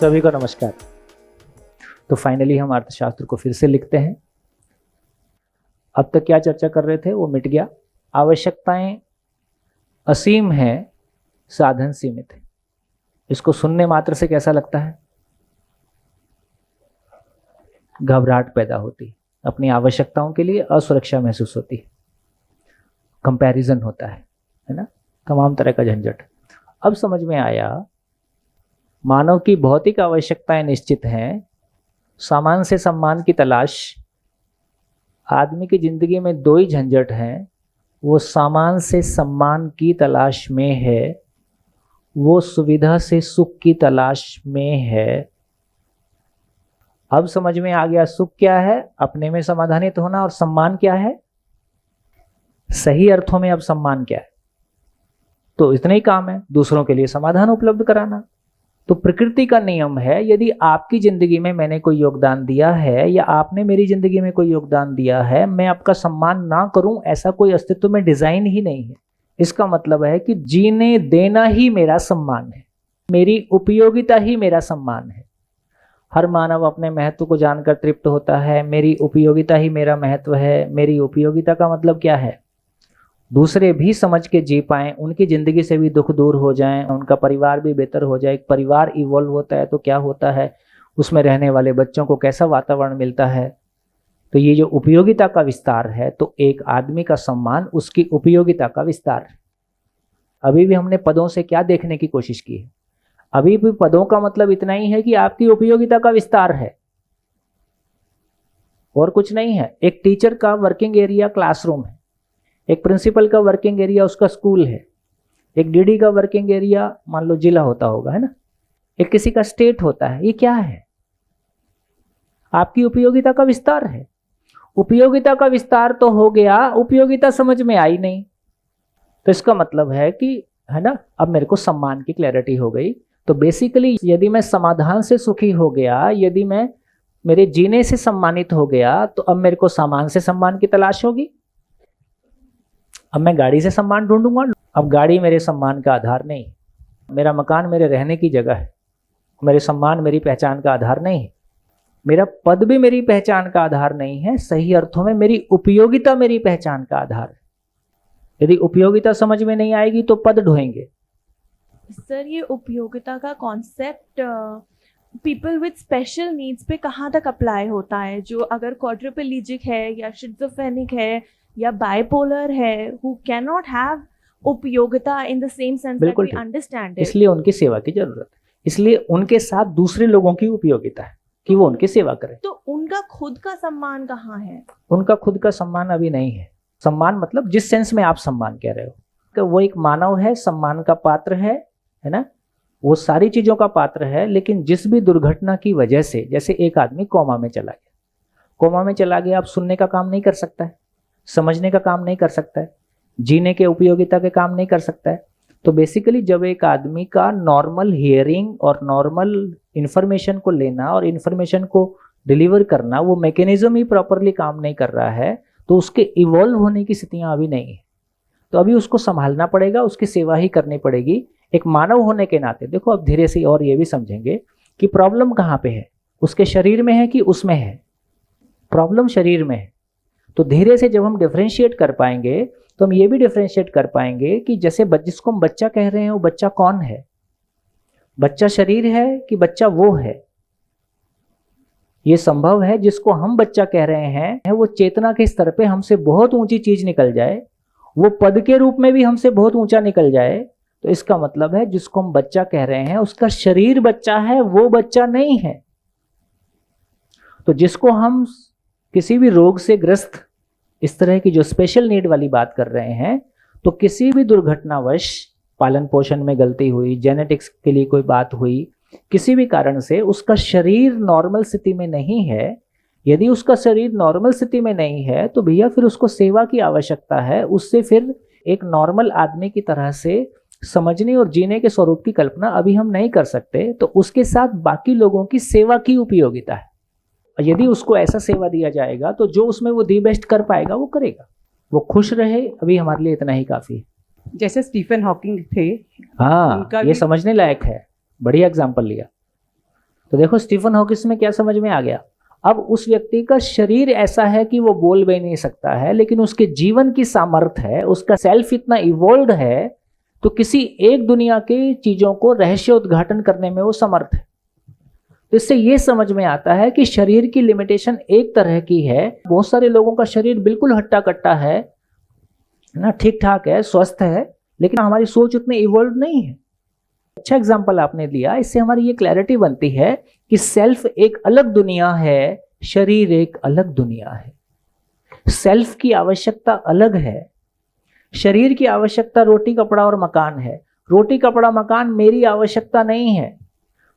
सभी को नमस्कार। तो फाइनली हम अर्थशास्त्र को फिर से लिखते हैं। अब तक क्या चर्चा कर रहे थे वो मिट गया। आवश्यकताएं असीम हैं, साधन सीमित है। इसको सुनने मात्र से कैसा लगता है? घबराहट पैदा होती, अपनी आवश्यकताओं के लिए असुरक्षा महसूस होती, कंपैरिजन होता है ना, तमाम तरह का झंझट। अब समझ में आया, मानव की भौतिक आवश्यकताएं निश्चित हैं, सामान से सम्मान की तलाश। आदमी की जिंदगी में दो ही झंझट हैं, वो सामान से सम्मान की तलाश में है, वो सुविधा से सुख की तलाश में है। अब समझ में आ गया सुख क्या है, अपने में समाधानित होना, और सम्मान क्या है, सही अर्थों में अब सम्मान क्या है। तो इतना ही काम है, दूसरों के लिए समाधान उपलब्ध कराना। तो प्रकृति का नियम है, यदि आपकी जिंदगी में मैंने कोई योगदान दिया है या आपने मेरी जिंदगी में कोई योगदान दिया है, मैं आपका सम्मान ना करूं, ऐसा कोई अस्तित्व में डिजाइन ही नहीं है। इसका मतलब है कि जीने देना ही मेरा सम्मान है, मेरी उपयोगिता ही मेरा सम्मान है। हर मानव अपने महत्व को जानकर तृप्त होता है। मेरी उपयोगिता ही मेरा महत्व है। मेरी उपयोगिता का मतलब क्या है? दूसरे भी समझ के जी पाएं, उनकी ज़िंदगी से भी दुख दूर हो जाएं, उनका परिवार भी बेहतर हो जाए। एक परिवार इवॉल्व होता है तो क्या होता है, उसमें रहने वाले बच्चों को कैसा वातावरण मिलता है। तो ये जो उपयोगिता का विस्तार है, तो एक आदमी का सम्मान उसकी उपयोगिता का विस्तार है। अभी भी हमने पदों से क्या देखने की कोशिश की है? अभी भी पदों का मतलब इतना ही है कि आपकी उपयोगिता का विस्तार है, और कुछ नहीं है। एक टीचर का वर्किंग एरिया क्लासरूम है, एक प्रिंसिपल का वर्किंग एरिया उसका स्कूल है, एक डीडी का वर्किंग एरिया मान लो जिला होता होगा, है ना, एक किसी का स्टेट होता है। ये क्या है? आपकी उपयोगिता का विस्तार है। उपयोगिता का विस्तार तो हो गया, उपयोगिता समझ में आई नहीं। तो इसका मतलब है कि, है ना, अब मेरे को सम्मान की क्लैरिटी हो गई। तो बेसिकली यदि मैं समाधान से सुखी हो गया, यदि मैं मेरे जीने से सम्मानित हो गया, तो अब मेरे को सामान से सम्मान की तलाश होगी। अब मैं गाड़ी से सम्मान ढूंढूंगा। अब गाड़ी मेरे सम्मान का आधार नहीं, मेरा मकान मेरे रहने की जगह है। मेरे सम्मान मेरी पहचान का आधार नहीं है, मेरा पद भी मेरी पहचान का आधार नहीं है। सही अर्थों में मेरी उपयोगिता मेरी पहचान का आधार है। यदि उपयोगिता समझ में नहीं आएगी तो पद ढोएंगे। सर, ये उपयोगिता का concept people with special needs पे कहाँ तक अप्लाई होता है? जो अगर क्वाड्रिप्लेजिक है या शिज़ोफ्रेनिक है या बाइपोलर है, who cannot have उपयोगिता in the same sense that we understand it. इसलिए उनकी सेवा की जरूरत है, इसलिए उनके साथ दूसरे लोगों की उपयोगिता है कि वो उनकी सेवा करें। तो उनका खुद का सम्मान कहाँ है? उनका खुद का सम्मान अभी नहीं है। सम्मान मतलब जिस सेंस में आप सम्मान कह रहे हो, कि वो एक मानव है, सम्मान का पात्र है ना, वो सारी चीजों का पात्र है। लेकिन जिस भी दुर्घटना की वजह से, जैसे एक आदमी कोमा में चला गया, कोमा में चला गया, अब सुनने का काम नहीं कर सकता है, समझने का काम नहीं कर सकता है, जीने के उपयोगिता के काम नहीं कर सकता है। तो बेसिकली जब एक आदमी का नॉर्मल हियरिंग और नॉर्मल इंफॉर्मेशन को लेना और इंफॉर्मेशन को डिलीवर करना, वो मैकेनिज्म ही प्रॉपरली काम नहीं कर रहा है, तो उसके इवॉल्व होने की स्थितियां अभी नहीं है। तो अभी उसको संभालना पड़ेगा, उसकी सेवा ही करनी पड़ेगी एक मानव होने के नाते। देखो अब धीरे से और ये भी समझेंगे कि प्रॉब्लम कहाँ पे है, उसके शरीर में है कि उसमें है। प्रॉब्लम शरीर में है। तो धीरे से जब हम डिफरेंशिएट कर पाएंगे, तो हम ये भी डिफरेंशिएट कर पाएंगे कि जैसे जिसको हम बच्चा कह रहे हैं, वो बच्चा कौन है? बच्चा शरीर है कि बच्चा वो है? ये संभव है जिसको हम बच्चा कह रहे हैं, वो चेतना के स्तर पे हमसे बहुत ऊंची चीज निकल जाए, वो पद के रूप में भी हमसे बहुत ऊंचा निकल जाए। तो इसका मतलब है जिसको हम बच्चा कह रहे हैं उसका शरीर बच्चा है, वो बच्चा नहीं है। तो जिसको हम किसी भी रोग से ग्रस्त, इस तरह की जो स्पेशल नीड वाली बात कर रहे हैं, तो किसी भी दुर्घटनावश पालन पोषण में गलती हुई, जेनेटिक्स के लिए कोई बात हुई, किसी भी कारण से उसका शरीर नॉर्मल स्थिति में नहीं है। यदि उसका शरीर नॉर्मल स्थिति में नहीं है तो भैया फिर उसको सेवा की आवश्यकता है। उससे फिर एक नॉर्मल आदमी की तरह से समझने और जीने के स्वरूप की कल्पना अभी हम नहीं कर सकते। तो उसके साथ बाकी लोगों की सेवा की उपयोगिता है। यदि उसको ऐसा सेवा दिया जाएगा तो जो उसमें वो दी बेस्ट कर पाएगा वो करेगा, वो खुश रहे, अभी हमारे लिए इतना ही काफी है। जैसे स्टीफन हॉकिंग थे, हाँ, ये समझने लायक है, बढ़िया एग्जाम्पल लिया। तो देखो स्टीफन हॉकिंस में क्या समझ में आ गया। अब उस व्यक्ति का शरीर ऐसा है कि वो बोल भी नहीं सकता है, लेकिन उसके जीवन की सामर्थ्य है, उसका सेल्फ इतना इवॉल्व है, तो किसी एक दुनिया की चीजों को रहस्य उद्घाटन करने में वो समर्थ है। तो इससे ये समझ में आता है कि शरीर की लिमिटेशन एक तरह की है। बहुत सारे लोगों का शरीर बिल्कुल हट्टा कट्टा है ना, ठीक ठाक है, स्वस्थ है, लेकिन हमारी सोच उतनी इवॉल्व नहीं है। अच्छा एग्जाम्पल आपने दिया, इससे हमारी ये क्लैरिटी बनती है कि सेल्फ एक अलग दुनिया है, शरीर एक अलग दुनिया है। सेल्फ की आवश्यकता अलग है, शरीर की आवश्यकता रोटी कपड़ा और मकान है। रोटी कपड़ा मकान मेरी आवश्यकता नहीं है।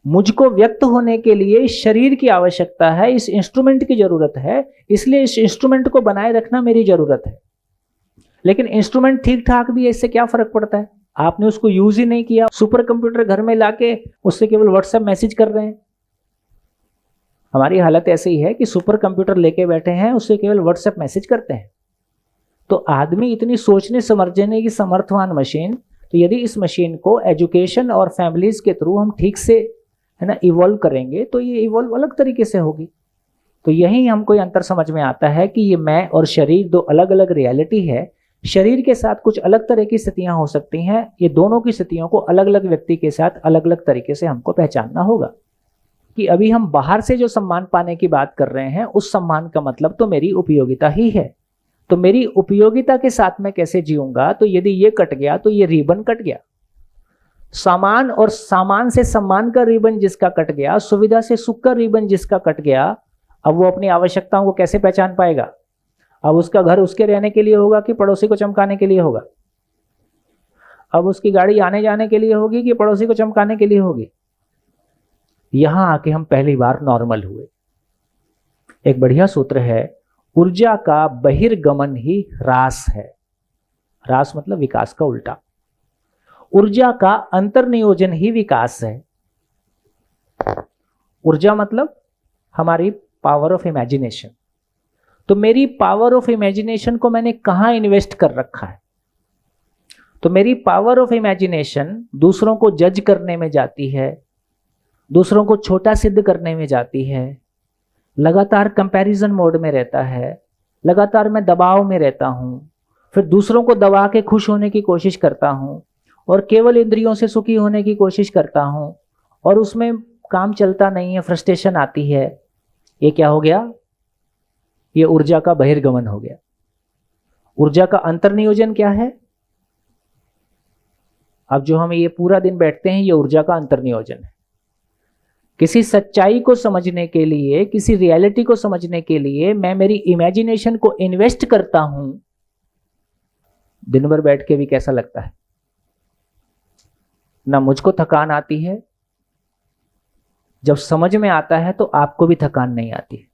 मुझको व्यक्त होने के लिए शरीर की आवश्यकता है, इस इंस्ट्रूमेंट की जरूरत है, इसलिए इस इंस्ट्रूमेंट को बनाए रखना मेरी जरूरत है। लेकिन इंस्ट्रूमेंट ठीक ठाक भी है, इससे क्या फर्क पड़ता है? आपने उसको यूज ही नहीं किया, सुपर कंप्यूटर घर में लाके उससे केवल व्हाट्सएप मैसेज कर रहे हैं। हमारी हालत ऐसी है कि सुपर कंप्यूटर लेके बैठे हैं, उससे केवल व्हाट्सएप मैसेज करते हैं। तो आदमी इतनी सोचने समझने की समर्थवान मशीन, तो यदि इस मशीन को एजुकेशन और फैमिलीज के थ्रू हम ठीक से है ना इवॉल्व करेंगे, तो ये इवॉल्व अलग तरीके से होगी। तो यही हमको ये अंतर समझ में आता है कि ये मैं और शरीर दो अलग अलग रियलिटी है। शरीर के साथ कुछ अलग तरह की स्थितियां हो सकती हैं, ये दोनों की स्थितियों को अलग अलग व्यक्ति के साथ अलग अलग तरीके से हमको पहचानना होगा। कि अभी हम बाहर से जो सम्मान पाने की बात कर रहे हैं, उस सम्मान का मतलब तो मेरी उपयोगिता ही है। तो मेरी उपयोगिता के साथ मैं कैसे जीऊंगा? तो यदि ये कट गया तो ये रिबन कट गया। सामान और सामान से सम्मान का रिबन जिसका कट गया, सुविधा से सुख का रिबन जिसका कट गया, अब वो अपनी आवश्यकताओं को कैसे पहचान पाएगा? अब उसका घर उसके रहने के लिए होगा कि पड़ोसी को चमकाने के लिए होगा? अब उसकी गाड़ी आने जाने के लिए होगी कि पड़ोसी को चमकाने के लिए होगी? यहां आके हम पहली बार नॉर्मल हुए। एक बढ़िया सूत्र है, ऊर्जा का बहिर्गमन ही ह्रास है। ह्रास मतलब विकास का उल्टा। ऊर्जा का अंतर्नियोजन ही विकास है। ऊर्जा मतलब हमारी पावर ऑफ इमेजिनेशन। तो मेरी पावर ऑफ इमेजिनेशन को मैंने कहां इन्वेस्ट कर रखा है? तो मेरी पावर ऑफ इमेजिनेशन दूसरों को जज करने में जाती है, दूसरों को छोटा सिद्ध करने में जाती है, लगातार कंपैरिजन मोड में रहता है, लगातार मैं दबाव में रहता हूं, फिर दूसरों को दबा के खुश होने की कोशिश करता हूं और केवल इंद्रियों से सुखी होने की कोशिश करता हूं, और उसमें काम चलता नहीं है, फ्रस्ट्रेशन आती है। ये क्या हो गया? ये ऊर्जा का बहिर्गमन हो गया। ऊर्जा का अंतर्नियोजन क्या है? अब जो हम ये पूरा दिन बैठते हैं, ये ऊर्जा का अंतर्नियोजन है। किसी सच्चाई को समझने के लिए, किसी रियलिटी को समझने के लिए मैं मेरी इमेजिनेशन को इन्वेस्ट करता हूं। दिन भर बैठ के भी कैसा लगता है? ना मुझको थकान आती है, जब समझ में आता है तो आपको भी थकान नहीं आती।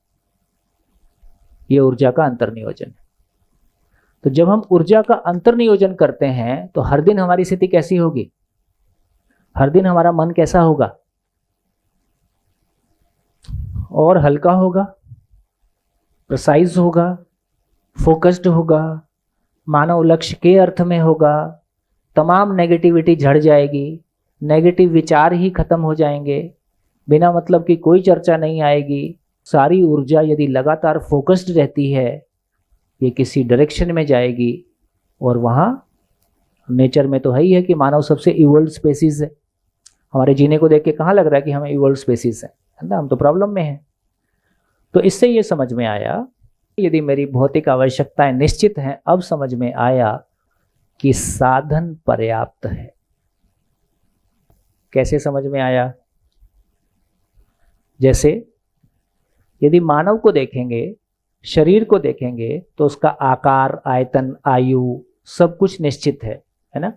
ये ऊर्जा का अंतर्नियोजन है। तो जब हम ऊर्जा का अंतर्नियोजन करते हैं तो हर दिन हमारी स्थिति कैसी होगी? हर दिन हमारा मन कैसा होगा? और हल्का होगा, प्रिसाइज होगा, फोकस्ड होगा, मानव लक्ष्य के अर्थ में होगा। तमाम नेगेटिविटी झड़ जाएगी, नेगेटिव विचार ही खत्म हो जाएंगे, बिना मतलब की कोई चर्चा नहीं आएगी। सारी ऊर्जा यदि लगातार फोकस्ड रहती है, ये किसी डायरेक्शन में जाएगी। और वहाँ नेचर में तो है ही है कि मानव सबसे इवोल्व स्पेसीज है। हमारे जीने को देख के कहाँ लग रहा है कि हम इवोल्व स्पेसीज है ना? हम तो प्रॉब्लम में हैं। तो इससे ये समझ में आया, यदि मेरी भौतिक आवश्यकताएं निश्चित हैं, अब समझ में आया कि साधन पर्याप्त है। कैसे समझ में आया? जैसे यदि मानव को देखेंगे, शरीर को देखेंगे, तो उसका आकार, आयतन, आयु सब कुछ निश्चित है ना?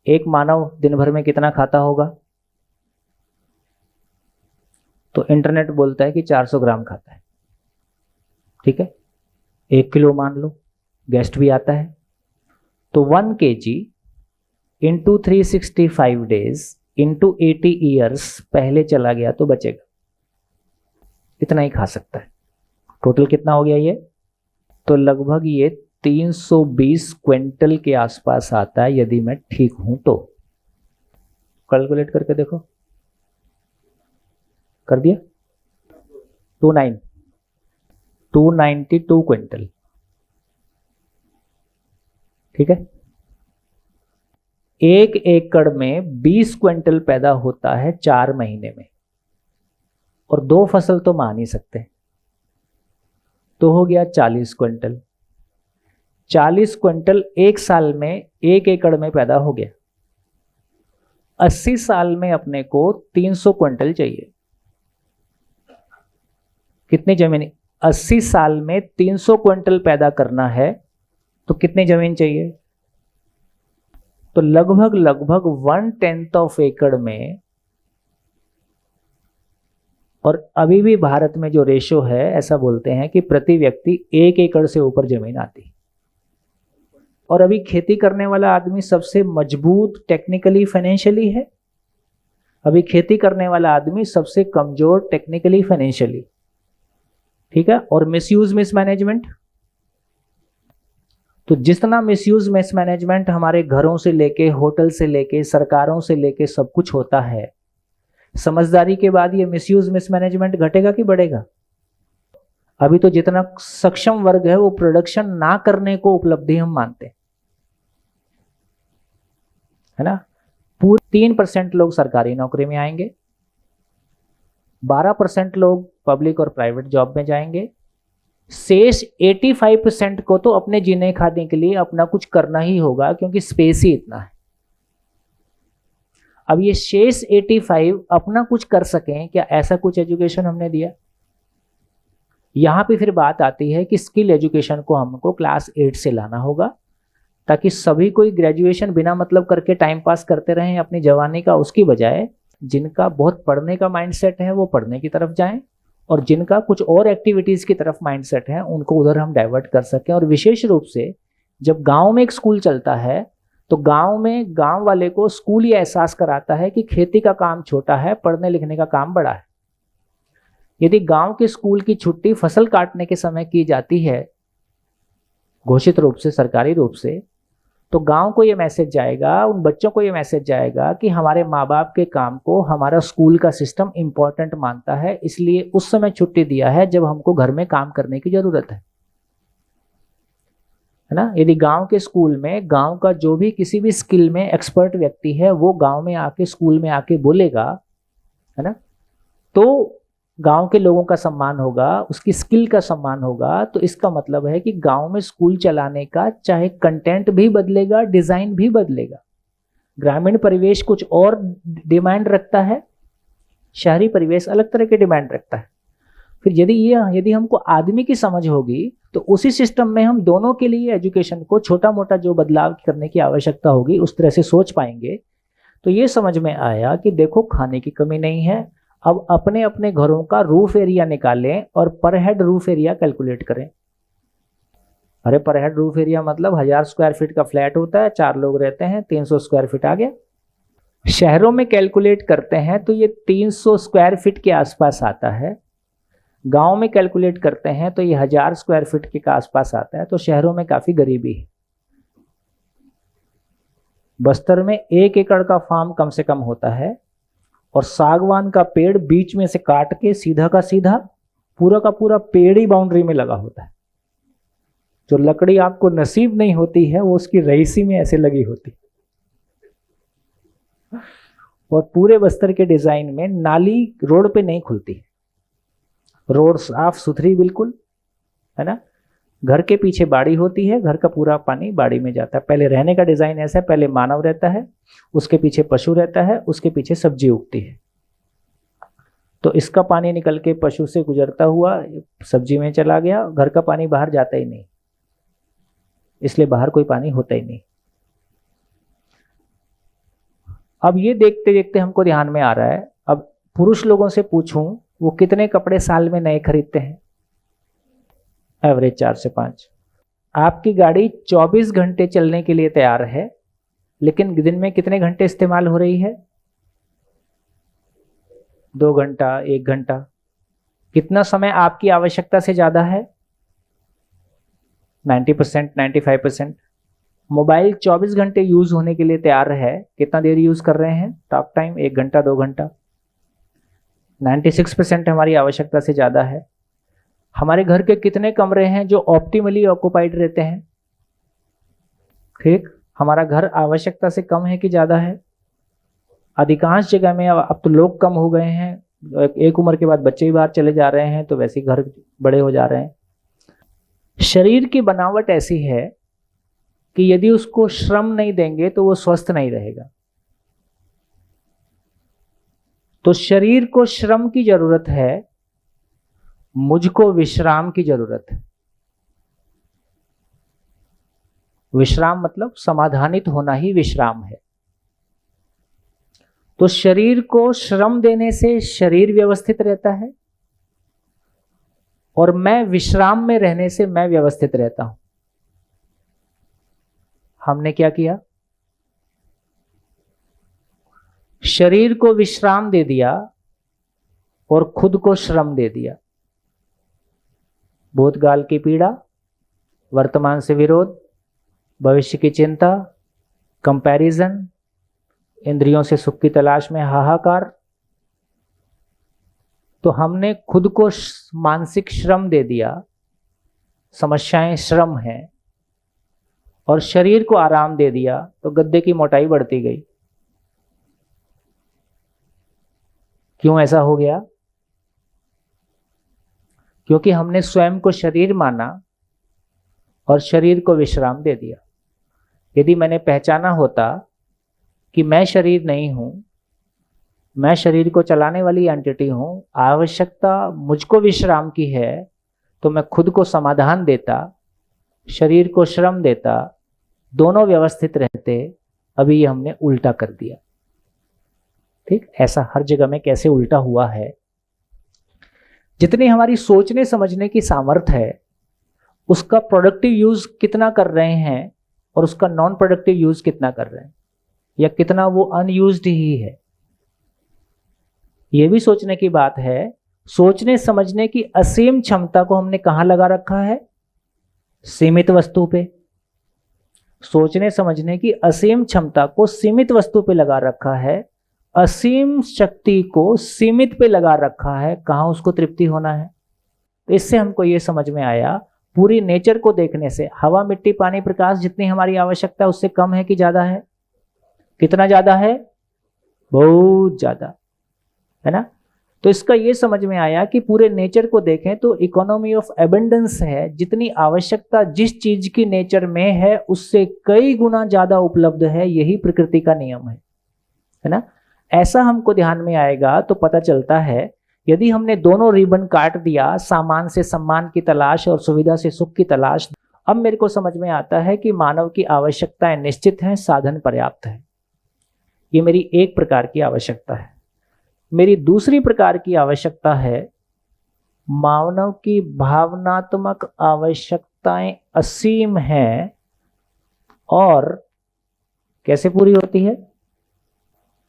एक मानव दिन भर में कितना खाता होगा? तो इंटरनेट बोलता है कि 400 ग्राम खाता है। ठीक है, 1 किलो मान लो, गेस्ट भी आता है, तो 1 kg into 365 days into 80 years पहले चला गया तो बचेगा, इतना ही खा सकता है। टोटल कितना हो गया ये? तो लगभग ये 320 क्विंटल के आसपास आता है, यदि मैं ठीक हूं तो। कैलकुलेट करके देखो, कर दिया 292 क्विंटल, ठीक है। 1 एकड़ में 20 क्विंटल पैदा होता है 4 महीने में, और 2 फसल तो मान ही सकते हैं, तो हो गया 40 क्विंटल। 40 क्विंटल 1 साल में 1 एकड़ में पैदा हो गया। 80 साल में अपने को 300 क्विंटल चाहिए। कितनी जमीन? 80 साल में 300 क्विंटल पैदा करना है तो कितनी जमीन चाहिए? तो लगभग 1/10 ऑफ एकड़ में। और अभी भी भारत में जो रेशो है, ऐसा बोलते हैं कि प्रति व्यक्ति 1 एकड़ से ऊपर जमीन आती। और अभी खेती करने वाला आदमी सबसे मजबूत टेक्निकली फाइनेंशियली है, अभी खेती करने वाला आदमी सबसे कमजोर टेक्निकली फाइनेंशियली, ठीक है। और मिसयूज मिसमैनेजमेंट, तो जितना मिसयूज मिसमैनेजमेंट हमारे घरों से लेके, होटल से लेके, सरकारों से लेके सब कुछ होता है, समझदारी के बाद ये मिसयूज मिसमैनेजमेंट घटेगा कि बढ़ेगा? अभी तो जितना सक्षम वर्ग है वो प्रोडक्शन ना करने को उपलब्धि हम मानते हैं, है ना। पूरे 3% लोग सरकारी नौकरी में आएंगे, 12% लोग पब्लिक और प्राइवेट जॉब में जाएंगे, शेष 85% को तो अपने जीने खाने के लिए अपना कुछ करना ही होगा, क्योंकि स्पेस ही इतना है। अब ये शेष 85 अपना कुछ कर सकें क्या, ऐसा कुछ एजुकेशन हमने दिया? यहां पे फिर बात आती है कि स्किल एजुकेशन को हमको क्लास 8 से लाना होगा, ताकि सभी कोई ग्रेजुएशन बिना मतलब करके टाइम पास करते रहें अपनी जवानी का, उसकी बजाय जिनका बहुत पढ़ने का माइंडसेट है वो पढ़ने की तरफ जाएं, और जिनका कुछ और एक्टिविटीज की तरफ माइंडसेट है उनको उधर हम डाइवर्ट कर सकें। और विशेष रूप से जब गांव में एक स्कूल चलता है तो गांव में गांव वाले को स्कूल ये एहसास कराता है कि खेती का काम छोटा है, पढ़ने लिखने का काम बड़ा है। यदि गांव के स्कूल की छुट्टी फसल काटने के समय की जाती है घोषित रूप से, सरकारी रूप से, तो गांव को ये मैसेज जाएगा, उन बच्चों को ये मैसेज जाएगा कि हमारे माँ बाप के काम को हमारा स्कूल का सिस्टम इंपॉर्टेंट मानता है, इसलिए उस समय छुट्टी दिया है जब हमको घर में काम करने की जरूरत है ना। यदि गांव के स्कूल में गांव का जो भी किसी भी स्किल में एक्सपर्ट व्यक्ति है वो गांव में आके स्कूल में आके बोलेगा, है ना, तो गांव के लोगों का सम्मान होगा, उसकी स्किल का सम्मान होगा। तो इसका मतलब है कि गांव में स्कूल चलाने का चाहे कंटेंट भी बदलेगा, डिजाइन भी बदलेगा। ग्रामीण परिवेश कुछ और डिमांड रखता है, शहरी परिवेश अलग तरह के डिमांड रखता है। फिर यदि हमको आदमी की समझ होगी तो उसी सिस्टम में हम दोनों के लिए एजुकेशन को छोटा मोटा जो बदलाव करने की आवश्यकता होगी उस तरह से सोच पाएंगे। तो ये समझ में आया कि देखो खाने की कमी नहीं है, अब अपने अपने घरों का रूफ एरिया निकालें और पर हेड रूफ एरिया कैलकुलेट करें। अरे पर हेड रूफ एरिया मतलब 1000 स्क्वायर फीट का फ्लैट होता है, 4 लोग रहते हैं, 300 स्क्वायर फीट आ गया। शहरों में कैलकुलेट करते हैं तो ये 300 स्क्वायर फीट के आसपास आता है, गांव में कैलकुलेट करते हैं तो ये 1000 स्क्वायर फीट के आसपास आता है। तो शहरों में काफी गरीबी है। बस्तर में 1 एकड़ का फार्म कम से कम होता है, और सागवान का पेड़ बीच में से काट के सीधा का सीधा पूरा का पूरा पेड़ ही बाउंड्री में लगा होता है। जो लकड़ी आपको नसीब नहीं होती है वो उसकी रईसी में ऐसे लगी होती। और पूरे बस्तर के डिजाइन में नाली रोड पे नहीं खुलती, रोड साफ सुथरी बिल्कुल, है ना। घर के पीछे बाड़ी होती है, घर का पूरा पानी बाड़ी में जाता है। पहले रहने का डिजाइन ऐसा है, पहले मानव रहता है, उसके पीछे पशु रहता है, उसके पीछे सब्जी उगती है। तो इसका पानी निकल के पशु से गुजरता हुआ सब्जी में चला गया, घर का पानी बाहर जाता ही नहीं, इसलिए बाहर कोई पानी होता ही नहीं। अब ये देखते देखते हमको ध्यान में आ रहा है, अब पुरुष लोगों से पूछूं वो कितने कपड़े साल में नए खरीदते हैं? एवरेज 4 से 5। आपकी गाड़ी 24 घंटे चलने के लिए तैयार है, लेकिन दिन में कितने घंटे इस्तेमाल हो रही है? 2 घंटा, 1 घंटा। कितना समय आपकी आवश्यकता से ज्यादा है? 90%, 95%। मोबाइल 24 घंटे यूज होने के लिए तैयार है, कितना देर यूज कर रहे हैं? टॉक टाइम 1 घंटा, 2 घंटा। 96% हमारी आवश्यकता से ज़्यादा है। हमारे घर के कितने कमरे हैं जो ऑप्टिमली ऑक्युपाइड रहते हैं? ठीक, हमारा घर आवश्यकता से कम है कि ज़्यादा है? अधिकांश जगह में अब तो लोग कम हो गए हैं, एक उम्र के बाद बच्चे भी बाहर चले जा रहे हैं, तो वैसे ही घर बड़े हो जा रहे हैं। शरीर की बनावट ऐसी है कि यदि उसको श्रम नहीं देंगे तो वो स्वस्थ नहीं रहेगा। तो शरीर को श्रम की जरूरत है, मुझको विश्राम की जरूरत है। विश्राम मतलब समाधानित होना ही विश्राम है। तो शरीर को श्रम देने से शरीर व्यवस्थित रहता है, और मैं विश्राम में रहने से मैं व्यवस्थित रहता हूं। हमने क्या किया? शरीर को विश्राम दे दिया और खुद को श्रम दे दिया। भूतकाल की पीड़ा, वर्तमान से विरोध, भविष्य की चिंता, कंपैरिजन, इंद्रियों से सुख की तलाश में हाहाकार। तो हमने खुद को मानसिक श्रम दे दिया, समस्याएं श्रम हैं, और शरीर को आराम दे दिया, तो गद्दे की मोटाई बढ़ती गई। क्यों ऐसा हो गया? क्योंकि हमने स्वयं को शरीर माना और शरीर को विश्राम दे दिया। यदि मैंने पहचाना होता कि मैं शरीर नहीं हूं, मैं शरीर को चलाने वाली एंटिटी हूं, आवश्यकता मुझको विश्राम की है, तो मैं खुद को समाधान देता, शरीर को श्रम देता, दोनों व्यवस्थित रहते। अभी ये हमने उल्टा कर दिया। ठीक, ऐसा हर जगह में कैसे उल्टा हुआ है? जितनी हमारी सोचने समझने की सामर्थ्य है, उसका प्रोडक्टिव यूज कितना कर रहे हैं और उसका नॉन प्रोडक्टिव यूज कितना कर रहे हैं, या कितना वो अनयूज्ड ही है, ये भी सोचने की बात है। सोचने समझने की असीम क्षमता को हमने कहां लगा रखा है? सीमित वस्तु पे। सोचने समझने की असीम क्षमता को सीमित वस्तु पे लगा रखा है, असीम शक्ति को सीमित पे लगा रखा है। कहां उसको तृप्ति होना है? तो इससे हमको ये समझ में आया, पूरी नेचर को देखने से, हवा, मिट्टी, पानी, प्रकाश जितनी हमारी आवश्यकता है उससे कम है कि ज्यादा है? कितना ज्यादा है? बहुत ज्यादा, है ना? तो इसका ये समझ में आया कि पूरे नेचर को देखें तो इकोनॉमी ऑफ एबंडेंस है। जितनी आवश्यकता जिस चीज की नेचर में है उससे कई गुना ज्यादा उपलब्ध है। यही प्रकृति का नियम है ना? ऐसा हमको ध्यान में आएगा तो पता चलता है, यदि हमने दोनों रिबन काट दिया, सामान से सम्मान की तलाश और सुविधा से सुख की तलाश, अब मेरे को समझ में आता है कि मानव की आवश्यकताएं निश्चित हैं, साधन पर्याप्त है। ये मेरी एक प्रकार की आवश्यकता है। मेरी दूसरी प्रकार की आवश्यकता है, मानव की भावनात्मक आवश्यकताएं असीम हैं, और कैसे पूरी होती है?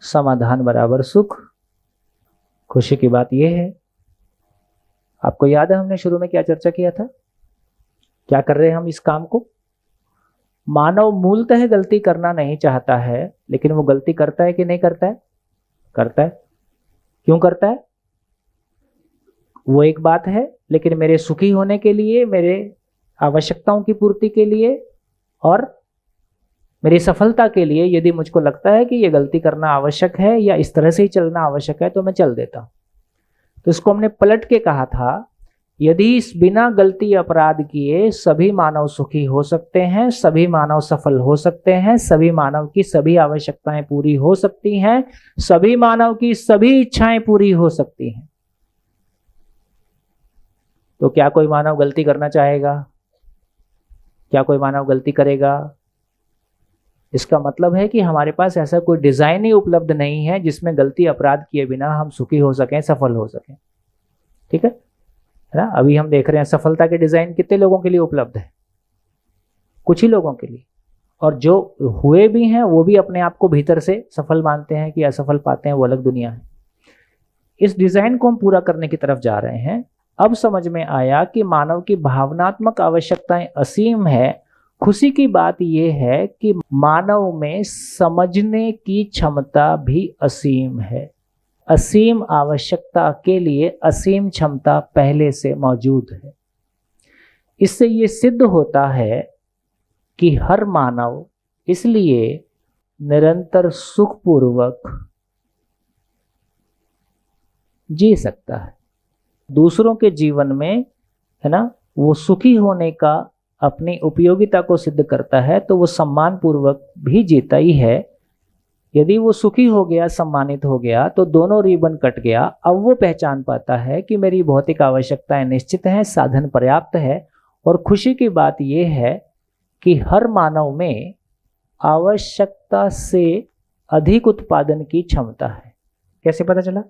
समाधान बराबर सुख। खुशी की बात यह है, आपको याद है हमने शुरू में क्या चर्चा किया था? क्या कर रहे हैं हम इस काम को? मानव मूलतः गलती करना नहीं चाहता है, लेकिन वो गलती करता है कि नहीं करता है? करता है। क्यों करता है? वो एक बात है, लेकिन मेरे सुखी होने के लिए, मेरे आवश्यकताओं की पूर्ति के लिए और मेरी सफलता के लिए, यदि मुझको लगता है कि ये गलती करना आवश्यक है या इस तरह से ही चलना आवश्यक है, तो मैं चल देता हूं। तो इसको हमने पलट के कहा था, यदि इस बिना गलती अपराध किए सभी मानव सुखी हो सकते हैं, सभी मानव सफल हो सकते हैं, सभी मानव की सभी आवश्यकताएं पूरी हो सकती हैं, सभी मानव की सभी इच्छाएं पूरी हो सकती हैं, तो क्या कोई मानव गलती करना चाहेगा? क्या कोई मानव गलती करेगा? इसका मतलब है कि हमारे पास ऐसा कोई डिजाइन ही उपलब्ध नहीं है जिसमें गलती अपराध किए बिना हम सुखी हो सकें, सफल हो सकें। ठीक है ना? अभी हम देख रहे हैं सफलता के डिजाइन कितने लोगों के लिए उपलब्ध है? कुछ ही लोगों के लिए, और जो हुए भी हैं वो भी अपने आप को भीतर से सफल मानते हैं कि असफल पाते हैं, वो अलग दुनिया है। इस डिजाइन को हम पूरा करने की तरफ जा रहे हैं। अब समझ में आया कि मानव की भावनात्मक आवश्यकताएं असीम है। खुशी की बात यह है कि मानव में समझने की क्षमता भी असीम है। असीम आवश्यकता के लिए असीम क्षमता पहले से मौजूद है। इससे ये सिद्ध होता है कि हर मानव इसलिए निरंतर सुखपूर्वक जी सकता है। दूसरों के जीवन में, है ना, वो सुखी होने का अपनी उपयोगिता को सिद्ध करता है तो वो सम्मान पूर्वक भी जीता ही है। यदि वो सुखी हो गया, सम्मानित हो गया, तो दोनों रिबन कट गया। अब वो पहचान पाता है कि मेरी भौतिक आवश्यकताएं निश्चित हैं, साधन पर्याप्त है। और खुशी की बात यह है कि हर मानव में आवश्यकता से अधिक उत्पादन की क्षमता है। कैसे पता चला?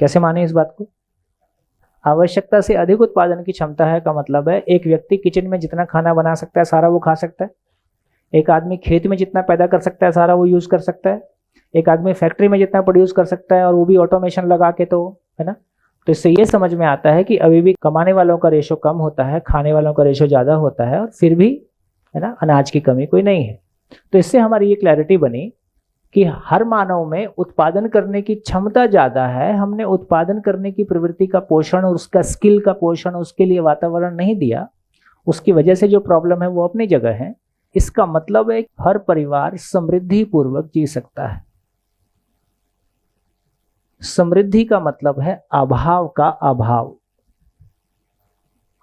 कैसे माने इस बात को? आवश्यकता से अधिक उत्पादन की क्षमता है का मतलब है एक व्यक्ति किचन में जितना खाना बना सकता है सारा वो खा सकता है। एक आदमी खेत में जितना पैदा कर सकता है सारा वो यूज कर सकता है। एक आदमी फैक्ट्री में जितना प्रोड्यूस कर सकता है, और वो भी ऑटोमेशन लगा के, तो है ना। तो इससे ये समझ में आता है कि अभी भी कमाने वालों का रेशो कम होता है, खाने वालों का रेशो ज़्यादा होता है, और फिर भी, है ना, अनाज की कमी कोई नहीं है। तो इससे हमारी ये क्लैरिटी बनी कि हर मानव में उत्पादन करने की क्षमता ज़्यादा है। हमने उत्पादन करने की प्रवृत्ति का पोषण और उसका स्किल का पोषण उसके लिए वातावरण नहीं दिया। उसकी वजह से जो प्रॉब्लम है वो अपनी जगह है। इसका मतलब है हर परिवार समृद्धि पूर्वक जी सकता है। समृद्धि का मतलब है अभाव का अभाव।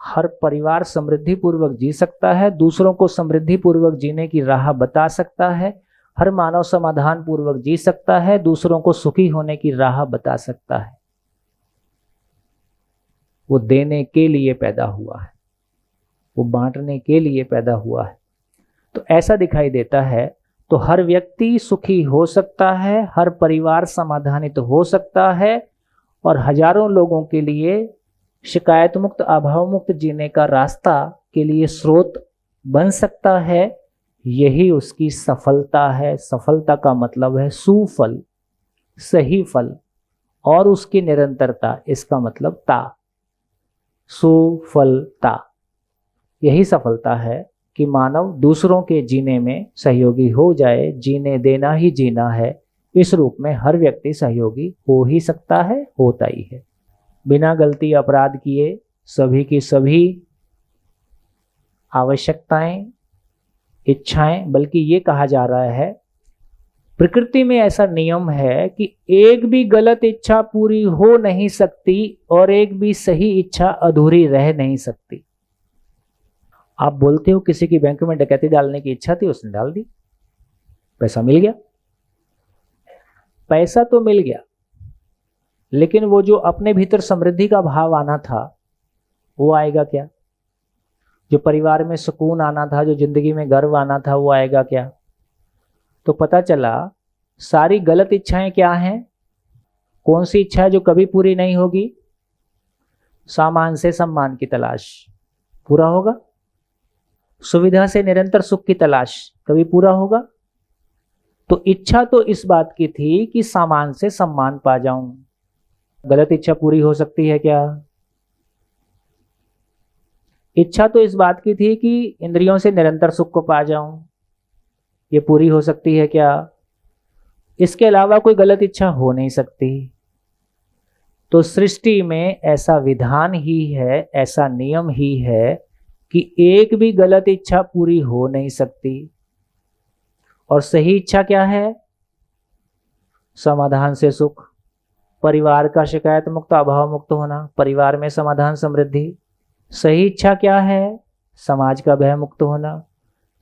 हर परिवार समृद्धि पूर्वक जी सकता है, दूसरों को समृद्धि पूर्वक जीने की राह बता सकता है। हर मानव समाधान पूर्वक जी सकता है, दूसरों को सुखी होने की राह बता सकता है। वो देने के लिए पैदा हुआ है, वो बांटने के लिए पैदा हुआ है। तो ऐसा दिखाई देता है। तो हर व्यक्ति सुखी हो सकता है, हर परिवार समाधानित हो सकता है, और हजारों लोगों के लिए शिकायत मुक्त, अभाव मुक्त जीने का रास्ता के लिए स्रोत बन सकता है। यही उसकी सफलता है। सफलता का मतलब है सुफल, सही फल, और उसकी निरंतरता। इसका मतलब ता, सुफलता। यही सफलता है कि मानव दूसरों के जीने में सहयोगी हो जाए। जीने देना ही जीना है। इस रूप में हर व्यक्ति सहयोगी हो ही सकता है, होता ही है। बिना गलती अपराध किए सभी की सभी आवश्यकताएं, इच्छाएं, बल्कि ये कहा जा रहा है प्रकृति में ऐसा नियम है कि एक भी गलत इच्छा पूरी हो नहीं सकती और एक भी सही इच्छा अधूरी रह नहीं सकती। आप बोलते हो किसी की बैंक में डकैती डालने की इच्छा थी, उसने डाल दी, पैसा मिल गया। पैसा तो मिल गया, लेकिन वो जो अपने भीतर समृद्धि का भाव आना था वो आएगा क्या? जो परिवार में सुकून आना था, जो जिंदगी में गर्व आना था, वो आएगा क्या? तो पता चला सारी गलत इच्छाएं क्या हैं? कौन सी इच्छा है जो कभी पूरी नहीं होगी? सामान से सम्मान की तलाश, पूरा होगा? सुविधा से निरंतर सुख की तलाश, कभी पूरा होगा? तो इच्छा तो इस बात की थी कि सामान से सम्मान पा जाऊं। गलत इच्छा पूरी हो सकती है क्या? इच्छा तो इस बात की थी कि इंद्रियों से निरंतर सुख को पा जाऊं। ये पूरी हो सकती है क्या? इसके अलावा कोई गलत इच्छा हो नहीं सकती। तो सृष्टि में ऐसा विधान ही है, ऐसा नियम ही है कि एक भी गलत इच्छा पूरी हो नहीं सकती। और सही इच्छा क्या है? समाधान से सुख, परिवार का शिकायत मुक्त, अभाव मुक्त होना, परिवार में समाधान, समृद्धि। सही इच्छा क्या है? समाज का भय मुक्त होना।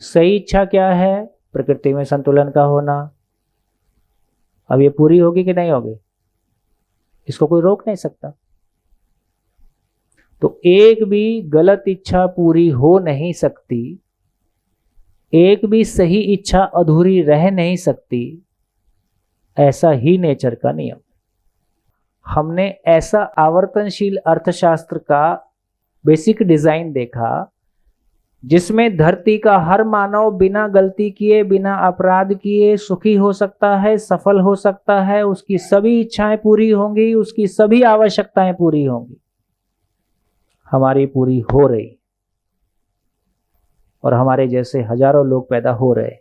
सही इच्छा क्या है? प्रकृति में संतुलन का होना। अब ये पूरी होगी कि नहीं होगी? इसको कोई रोक नहीं सकता। तो एक भी गलत इच्छा पूरी हो नहीं सकती, एक भी सही इच्छा अधूरी रह नहीं सकती। ऐसा ही नेचर का नियम। हमने ऐसा आवर्तनशील अर्थशास्त्र का बेसिक डिजाइन देखा जिसमें धरती का हर मानव बिना गलती किए, बिना अपराध किए सुखी हो सकता है, सफल हो सकता है। उसकी सभी इच्छाएं पूरी होंगी, उसकी सभी आवश्यकताएं पूरी होंगी। हमारी पूरी हो रही, और हमारे जैसे हजारों लोग पैदा हो रहे।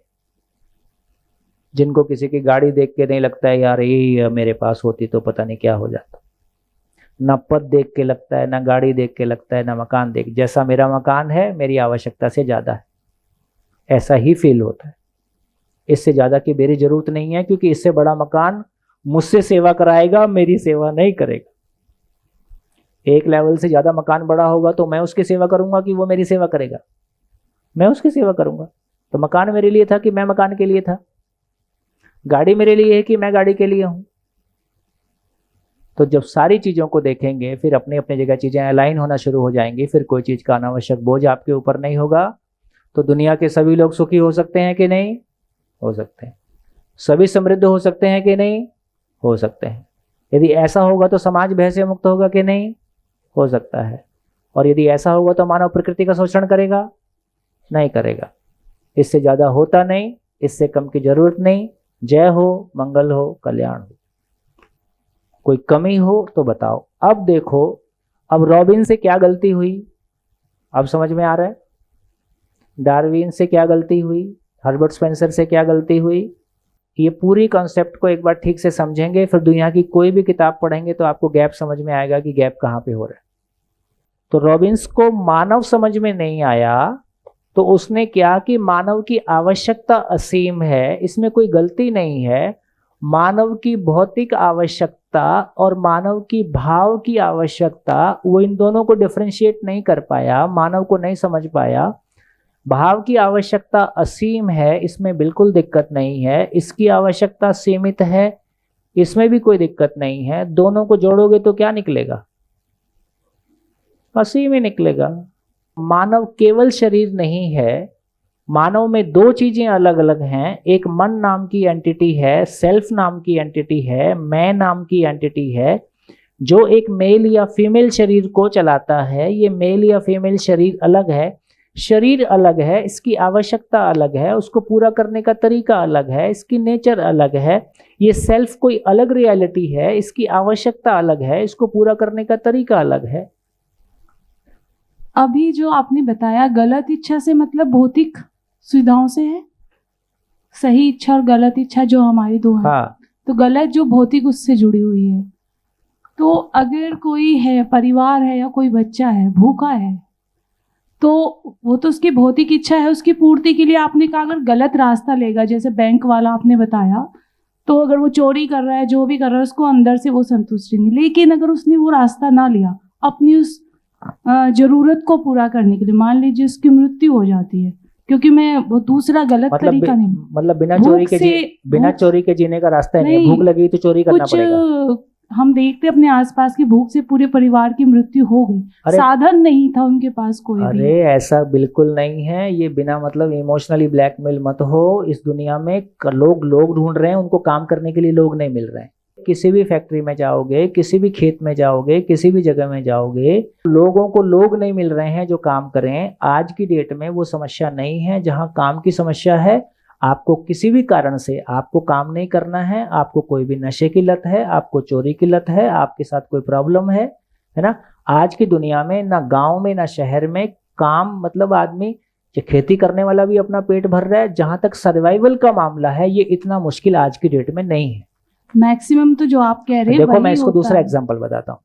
जिनको किसी की गाड़ी देख के नहीं लगता है यार ये मेरे पास होती तो पता नहीं क्या हो जाता, ना पद देख के लगता है, ना गाड़ी देख के लगता है, ना मकान देख, जैसा मेरा मकान है मेरी आवश्यकता से ज़्यादा है, ऐसा ही फील होता है। इससे ज़्यादा की मेरी ज़रूरत नहीं है, क्योंकि इससे बड़ा मकान मुझसे सेवा कराएगा, मेरी सेवा नहीं करेगा। एक लेवल से ज़्यादा मकान बड़ा होगा तो मैं उसकी सेवा करूंगा कि वो मेरी सेवा करेगा? मैं उसकी सेवा करूंगा। तो मकान मेरे लिए था कि मैं मकान के लिए था? गाड़ी मेरे लिए है कि मैं गाड़ी के लिए हूं? तो जब सारी चीज़ों को देखेंगे, फिर अपनी अपनी जगह चीज़ें अलाइन होना शुरू हो जाएंगी, फिर कोई चीज़ का अनावश्यक बोझ आपके ऊपर नहीं होगा। तो दुनिया के सभी लोग सुखी हो सकते हैं कि नहीं? हो सकते हैं। सभी समृद्ध हो सकते हैं कि नहीं? हो सकते हैं। यदि ऐसा होगा तो समाज भय से मुक्त होगा कि नहीं? हो सकता है। और यदि ऐसा होगा तो मानव प्रकृति का शोषण करेगा? नहीं करेगा। इससे ज़्यादा होता नहीं, इससे कम की जरूरत नहीं। जय हो, मंगल हो, कल्याण हो। कोई कमी हो तो बताओ। अब देखो, अब रॉबिन से क्या गलती हुई? अब समझ में आ रहा है? डार्विन से क्या गलती हुई? हर्बर्ट स्पेंसर से क्या गलती हुई? ये पूरी कॉन्सेप्ट को एक बार ठीक से समझेंगे, फिर दुनिया की कोई भी किताब पढ़ेंगे तो आपको गैप समझ में आएगा कि गैप कहाँ पे हो रहा है। तो रॉबिन्स को मानव समझ में नहीं आया, तो उसने क्या कि मानव की आवश्यकता असीम है, इसमें कोई गलती नहीं है। मानव की भौतिक आवश्यकता और मानव की भाव की आवश्यकता, वो इन दोनों को डिफरेंशिएट नहीं कर पाया, मानव को नहीं समझ पाया। भाव की आवश्यकता असीम है, इसमें बिल्कुल दिक्कत नहीं है। इसकी आवश्यकता सीमित है, इसमें भी कोई दिक्कत नहीं है। दोनों को जोड़ोगे तो क्या निकलेगा? असीम ही निकलेगा। मानव केवल शरीर नहीं है, मानव में दो चीजें अलग अलग हैं। एक मन नाम की एंटिटी है, सेल्फ नाम की एंटिटी है, मैं नाम की एंटिटी है, जो एक मेल या फीमेल शरीर को चलाता है। ये मेल या फीमेल शरीर अलग है, शरीर अलग है, इसकी आवश्यकता अलग है, उसको पूरा करने का तरीका अलग है, इसकी नेचर अलग है। ये सेल्फ कोई अलग रियलिटी है, इसकी आवश्यकता अलग है, इसको पूरा करने का तरीका अलग है। अभी जो आपने बताया गलत इच्छा से मतलब भौतिक सुविधाओं से है, सही इच्छा और गलत इच्छा जो हमारी दो है। हाँ, तो गलत जो भौतिक उससे जुड़ी हुई है। तो अगर कोई है, परिवार है या कोई बच्चा है भूखा है, तो वो तो उसकी भौतिक इच्छा है, उसकी पूर्ति के लिए आपने कहा अगर गलत रास्ता लेगा, जैसे बैंक वाला आपने बताया, तो अगर वो चोरी कर रहा है, जो भी कर रहा है, उसको अंदर से वो संतुष्टि नहीं। लेकिन अगर उसने वो रास्ता ना लिया अपनी उस जरूरत को पूरा करने के लिए, मान लीजिए उसकी मृत्यु हो जाती है, क्योंकि मैं वो दूसरा गलत तरीका नहीं, मतलब बिना भूख चोरी के से- बिना भूख- चोरी के जीने का रास्ता ही नहीं है। नहीं, भूख लगी तो चोरी करना कुछ पड़ेगा। हम देखते अपने आसपास की भूख से पूरे परिवार की मृत्यु हो गई, अरे- साधन नहीं था उनके पास कोई भी। अरे ऐसा बिल्कुल नहीं है। ये बिना मतलब इमोशनली ब्लैकमेल मत हो। इस दुनिया में लोग ढूंढ रहे हैं, उनको काम करने के लिए लोग नहीं मिल रहे हैं। किसी भी फैक्ट्री में जाओगे, किसी भी खेत में जाओगे, किसी भी जगह में जाओगे, लोगों को लोग नहीं मिल रहे हैं जो काम करें। आज की डेट में वो समस्या नहीं है जहां काम की समस्या है। आपको किसी भी कारण से आपको काम नहीं करना है, आपको कोई भी नशे की लत है, आपको चोरी की लत है, आपके साथ कोई प्रॉब्लम है ना? आज की दुनिया में ना गांव में ना शहर में काम मतलब आदमी खेती करने वाला भी अपना पेट भर रहा है। जहां तक सर्वाइवल का मामला है, ये इतना मुश्किल आज की डेट में नहीं है। मैक्सिमम तो जो आप कह रहे हैं देखो मैं इसको होता दूसरा है। एग्जांपल बताता हूँ।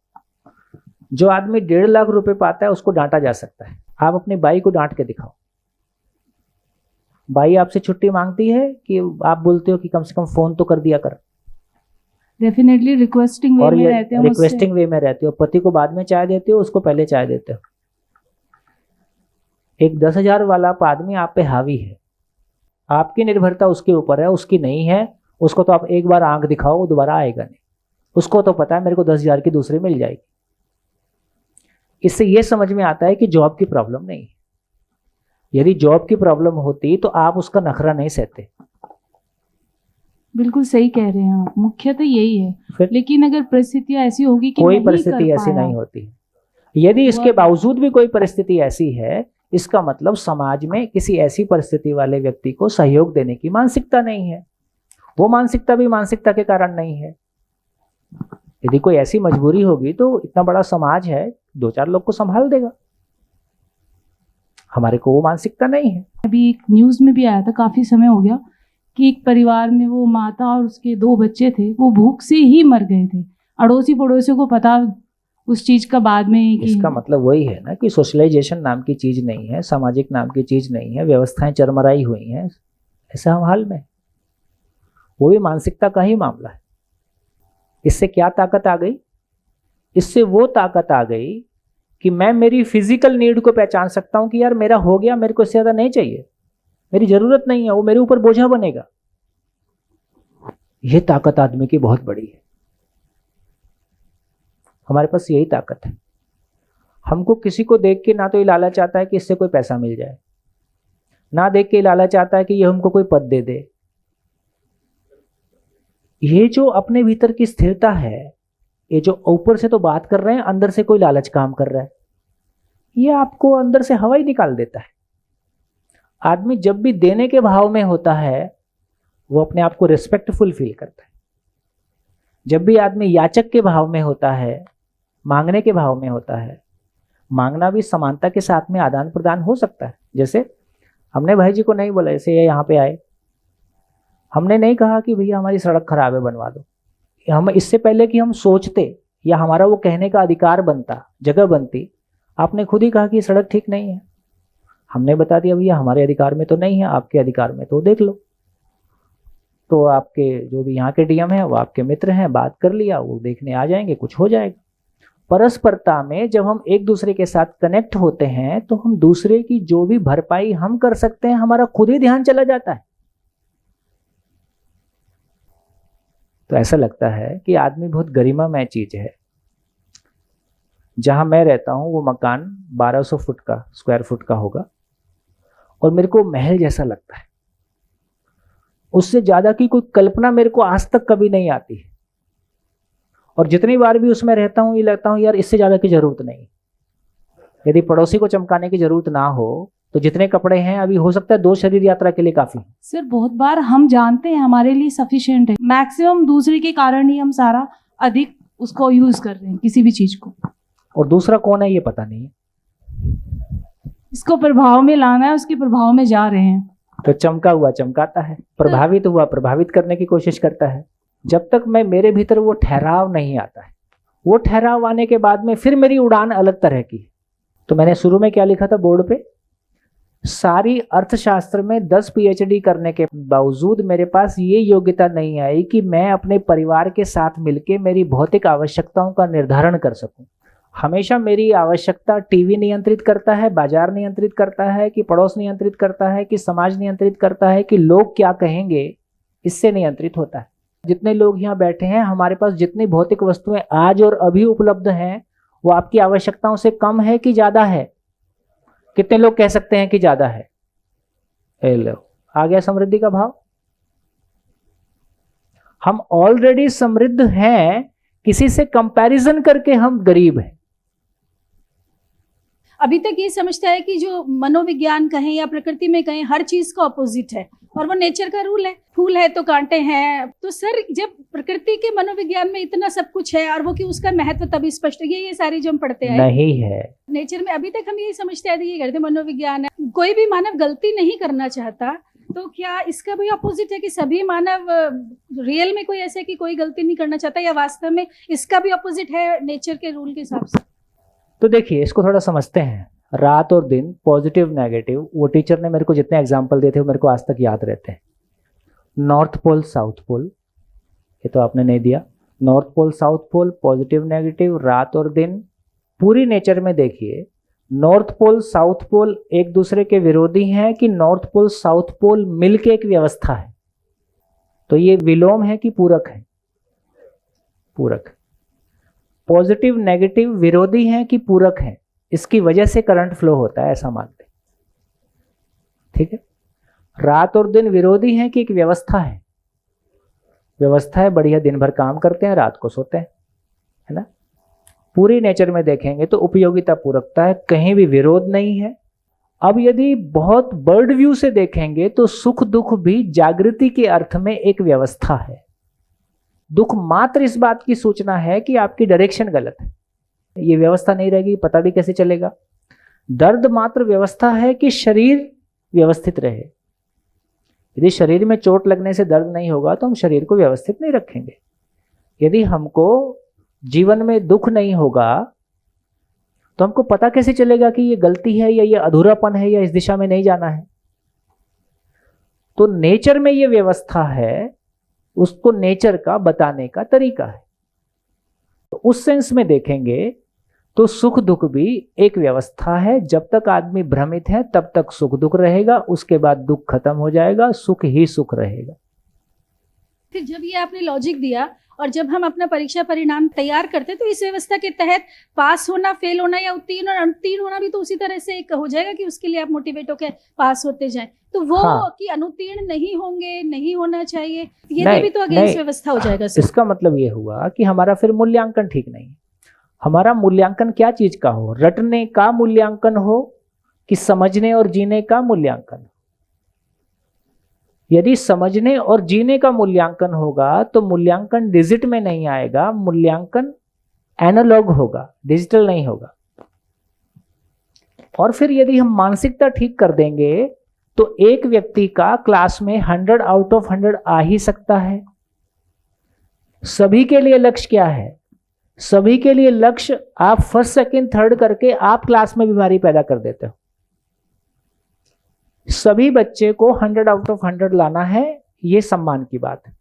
जो आदमी 1.5 लाख रुपए पाता है उसको डांटा जा सकता है। आप अपनी बाई को डांट के दिखाओ। बाई आपसे छुट्टी मांगती है कि आप बोलते हो कि कम से कम फोन तो कर दिया कर, डेफिनेटली रिक्वेस्टिंग वे और में ये रहते हैं रिक्वेस्टिंग वे में रहते हो। पति को बाद में चाय देते हो, उसको पहले चाय देते हो। एक 10,000 वाला आदमी आप पे हावी है, आपकी निर्भरता उसके ऊपर है, उसकी नहीं है। उसको तो आप एक बार आंख दिखाओ, वो दोबारा आएगा नहीं। उसको तो पता है मेरे को 10,000 की दूसरी मिल जाएगी। इससे ये समझ में आता है कि जॉब की प्रॉब्लम नहीं है। यदि जॉब की प्रॉब्लम होती तो आप उसका नखरा नहीं सहते। बिल्कुल सही कह रहे हैं आप, मुख्य तो यही है। फिर लेकिन अगर परिस्थितियां ऐसी होगी कि कोई नहीं परिस्थिति कर ऐसी पाया, नहीं होती। यदि इसके बावजूद भी कोई परिस्थिति ऐसी है, इसका मतलब समाज में किसी ऐसी परिस्थिति वाले व्यक्ति को सहयोग देने की मानसिकता नहीं है। वो मानसिकता भी मानसिकता के कारण नहीं है। यदि कोई ऐसी मजबूरी होगी तो इतना बड़ा समाज है, 2-4 लोग को संभाल देगा। हमारे को वो मानसिकता नहीं है। अभी एक न्यूज में भी आया था, काफी समय हो गया, कि एक परिवार में वो माता और उसके 2 बच्चे थे, वो भूख से ही मर गए थे। अड़ोसी पड़ोसियों को पता उस चीज का बाद में कि इसका मतलब वही है ना कि सोशलाइजेशन नाम की चीज नहीं है, सामाजिक नाम की चीज नहीं है, व्यवस्थाएं चरमराई हुई हैं ऐसा हम हाल में, वो भी मानसिकता का ही मामला है। इससे क्या ताकत आ गई? इससे वो ताकत आ गई कि मैं मेरी फिजिकल नीड को पहचान सकता हूं कि यार मेरा हो गया, मेरे को इससे ज्यादा नहीं चाहिए, मेरी जरूरत नहीं है, वो मेरे ऊपर बोझा बनेगा। ये ताकत आदमी की बहुत बड़ी है। हमारे पास यही ताकत है। हमको किसी को देख के ना तो ये लालच आता है कि इससे कोई पैसा मिल जाए, ना देख के लालच आता है कि ये हमको कोई पद दे दे। ये जो अपने भीतर की स्थिरता है, ये जो ऊपर से तो बात कर रहे हैं, अंदर से कोई लालच काम कर रहा है, ये आपको अंदर से हवा ही निकाल देता है। आदमी जब भी देने के भाव में होता है वो अपने आप को रिस्पेक्टफुल फील करता है। जब भी आदमी याचक के भाव में होता है, मांगने के भाव में होता है, मांगना भी समानता के साथ में आदान प्रदान हो सकता है। जैसे हमने भाई जी को नहीं बोला ऐसे ये यहाँ पे आए, हमने नहीं कहा कि भैया हमारी सड़क खराब है बनवा दो। हम इससे पहले कि हम सोचते या हमारा वो कहने का अधिकार बनता, जगह बनती, आपने खुद ही कहा कि सड़क ठीक नहीं है। हमने बता दिया भैया हमारे अधिकार में तो नहीं है, आपके अधिकार में तो देख लो। तो आपके जो भी यहाँ के डीएम हैं वो आपके मित्र हैं, बात कर लिया, वो देखने आ जाएंगे, कुछ हो जाएगा। परस्परता में जब हम एक दूसरे के साथ कनेक्ट होते हैं तो हम दूसरे की जो भी भरपाई हम कर सकते हैं, हमारा खुद ही ध्यान चला जाता है। तो ऐसा लगता है कि आदमी बहुत गरिमामय चीज है। जहां मैं रहता हूं वो मकान 1200 फुट का, स्क्वायर फुट का होगा, और मेरे को महल जैसा लगता है। उससे ज्यादा की कोई कल्पना मेरे को आज तक कभी नहीं आती है। और जितनी बार भी उसमें रहता हूं ये लगता हूं यार इससे ज्यादा की जरूरत नहीं। यदि पड़ोसी को चमकाने की जरूरत ना हो तो जितने कपड़े हैं अभी हो सकता है 2 शरीर यात्रा के लिए काफी। सर बहुत बार हम जानते हैं हमारे लिए सफिशिएंट है, मैक्सिमम दूसरे के कारण ही हम सारा अधिक उसको यूज कर रहे हैं किसी भी चीज को, और दूसरा कौन है ये पता नहीं है। इसको प्रभाव में लाना है, उसके प्रभाव में जा रहे हैं। तो चमका हुआ चमकाता है, प्रभावित हुआ प्रभावित करने की कोशिश करता है। जब तक मैं मेरे भीतर वो ठहराव नहीं आता है, वो ठहराव आने के बाद में फिर मेरी उड़ान अलग तरह की। तो मैंने शुरू में क्या लिखा था बोर्ड पे, सारी अर्थशास्त्र में 10 पीएचडी करने के बावजूद मेरे पास ये योग्यता नहीं आई कि मैं अपने परिवार के साथ मिलकर मेरी भौतिक आवश्यकताओं का निर्धारण कर सकूं। हमेशा मेरी आवश्यकता टीवी नियंत्रित करता है, बाजार नियंत्रित करता है, कि पड़ोस नियंत्रित करता है, कि समाज नियंत्रित करता है, कि लोग क्या कहेंगे, इससे नियंत्रित होता है। जितने लोग यहाँ बैठे हैं, हमारे पास जितनी भौतिक वस्तुएं आज और अभी उपलब्ध हैं वो आपकी आवश्यकताओं से कम है कि ज्यादा है? कितने लोग कह सकते हैं कि ज्यादा है? लो आ गया समृद्धि का भाव। हम ऑलरेडी समृद्ध हैं, किसी से कंपैरिजन करके हम गरीब हैं। अभी तक ये समझता है कि जो मनोविज्ञान कहें या प्रकृति में कहें, हर चीज का ऑपोजिट है और वो नेचर का रूल है। फूल है तो कांटे हैं। तो सर जब प्रकृति के मनोविज्ञान में इतना सब कुछ है और वो कि उसका महत्व तभी स्पष्ट, ये सारी जो हम पढ़ते हैं नहीं है नेचर में, अभी तक हम यही समझते हैं ये करते मनोविज्ञान है। कोई भी मानव गलती नहीं करना चाहता, तो क्या इसका भी अपोजिट है कि सभी मानव रियल में कोई ऐसे कि कोई गलती नहीं करना चाहता, या वास्तव में इसका भी अपोजिट है नेचर के रूल के हिसाब से? तो देखिए इसको थोड़ा समझते हैं। रात और दिन, पॉजिटिव नेगेटिव, वो टीचर ने मेरे को जितने एग्जाम्पल दिए थे वो मेरे को आज तक याद रहते हैं। नॉर्थ पोल साउथ पोल, ये तो आपने नहीं दिया। North pole south pole, positive negative, रात और दिन। पूरी नेचर में देखिए नॉर्थ पोल साउथ पोल एक दूसरे के विरोधी हैं कि नॉर्थ पोल साउथ पोल मिलके एक व्यवस्था है? तो ये विलोम है कि पूरक है? पूरक। पॉजिटिव नेगेटिव विरोधी हैं कि पूरक हैं? इसकी वजह से करंट फ्लो होता है, ऐसा मानते। ठीक है। रात और दिन विरोधी हैं कि एक व्यवस्था है? व्यवस्था है, बढ़िया दिन भर काम करते हैं, रात को सोते हैं, है ना। पूरी नेचर में देखेंगे तो उपयोगिता पूरकता है, कहीं भी विरोध नहीं है। अब यदि बहुत बर्ड व्यू से देखेंगे तो सुख दुख भी जागृति के अर्थ में एक व्यवस्था है। दुख मात्र इस बात की सूचना है कि आपकी डायरेक्शन गलत है, ये व्यवस्था नहीं रहेगी, पता भी कैसे चलेगा। दर्द मात्र व्यवस्था है कि शरीर व्यवस्थित रहे। यदि शरीर में चोट लगने से दर्द नहीं होगा तो हम शरीर को व्यवस्थित नहीं रखेंगे। यदि हमको जीवन में दुख नहीं होगा तो हमको पता कैसे चलेगा कि ये गलती है या ये अधूरापन है या इस दिशा में नहीं जाना है। तो नेचर में ये व्यवस्था है, उसको नेचर का बताने का तरीका है। तो उस सेंस में देखेंगे तो सुख दुख भी एक व्यवस्था है। जब तक आदमी भ्रमित है तब तक सुख दुख रहेगा, उसके बाद दुख खत्म हो जाएगा, सुख ही सुख रहेगा। फिर जब ये आपने लॉजिक दिया और जब हम अपना परीक्षा परिणाम तैयार करते तो इस व्यवस्था के तहत पास होना, फेल होना या उत्तीर्ण होना भी तो उसी तरह से एक हो जाएगा कि उसके लिए आप मोटिवेट होकर पास होते जाएं। तो वो कि अनुत्तीर्ण नहीं होंगे, नहीं होना चाहिए, ये भी तो अगेंस्ट व्यवस्था हो जाएगा सर। इसका मतलब ये हुआ कि हमारा फिर मूल्यांकन ठीक नहीं। हमारा मूल्यांकन क्या चीज का हो? रटने का मूल्यांकन हो कि समझने और जीने का मूल्यांकन? यदि समझने और जीने का मूल्यांकन होगा तो मूल्यांकन डिजिट में नहीं आएगा, मूल्यांकन एनालॉग होगा, डिजिटल नहीं होगा। और फिर यदि हम मानसिकता ठीक कर देंगे तो एक व्यक्ति का क्लास में 100 आउट ऑफ 100 आ ही सकता है। सभी के लिए लक्ष्य क्या है? सभी के लिए लक्ष्य आप फर्स्ट सेकंड थर्ड करके आप क्लास में बीमारी पैदा कर देते हो। सभी बच्चे को 100 आउट ऑफ 100 लाना है, ये सम्मान की बात है।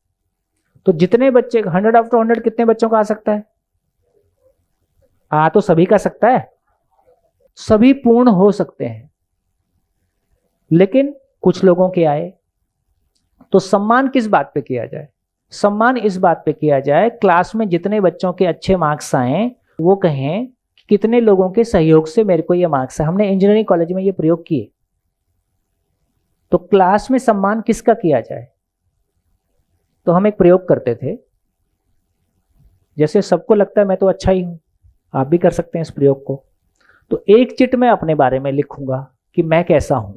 तो जितने बच्चे 100 आउट ऑफ 100 कितने बच्चों का आ सकता है? तो सभी का सकता है, सभी पूर्ण हो सकते हैं, लेकिन कुछ लोगों के आए। तो सम्मान किस बात पे किया जाए? सम्मान इस बात पे किया जाए क्लास में जितने बच्चों के अच्छे मार्क्स आए वो कहें कि कितने लोगों के सहयोग से मेरे को ये मार्क्स है। हमने इंजीनियरिंग कॉलेज में ये प्रयोग किए। तो क्लास में सम्मान किसका किया जाए? तो हम एक प्रयोग करते थे, जैसे सबको लगता है मैं तो अच्छा ही हूं, आप भी कर सकते हैं इस प्रयोग को। तो एक चिट में अपने बारे में लिखूंगा कि मैं कैसा हूं,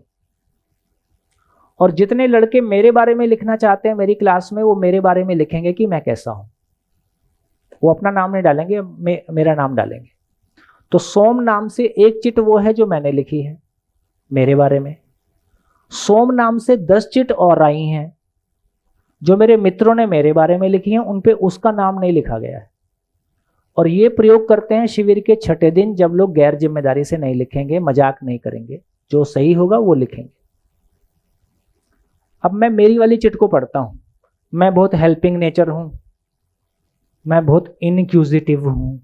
और जितने लड़के मेरे बारे में लिखना चाहते हैं मेरी क्लास में वो मेरे बारे में लिखेंगे कि मैं कैसा हूं। वो अपना नाम नहीं डालेंगे, मेरा नाम डालेंगे। तो सोम नाम से एक चिट वो है जो मैंने लिखी है मेरे बारे में। सोम नाम से 10 चिट और आई हैं जो मेरे मित्रों ने मेरे बारे में लिखी हैं, उन पे उसका नाम नहीं लिखा गया है। और ये प्रयोग करते हैं शिविर के 6ठे दिन, जब लोग गैर जिम्मेदारी से नहीं लिखेंगे, मजाक नहीं करेंगे, जो सही होगा वो लिखेंगे। अब मैं मेरी वाली चिट को पढ़ता हूं। मैं बहुत हेल्पिंग नेचर हूं, मैं बहुत इनक्यूजिटिव हूं,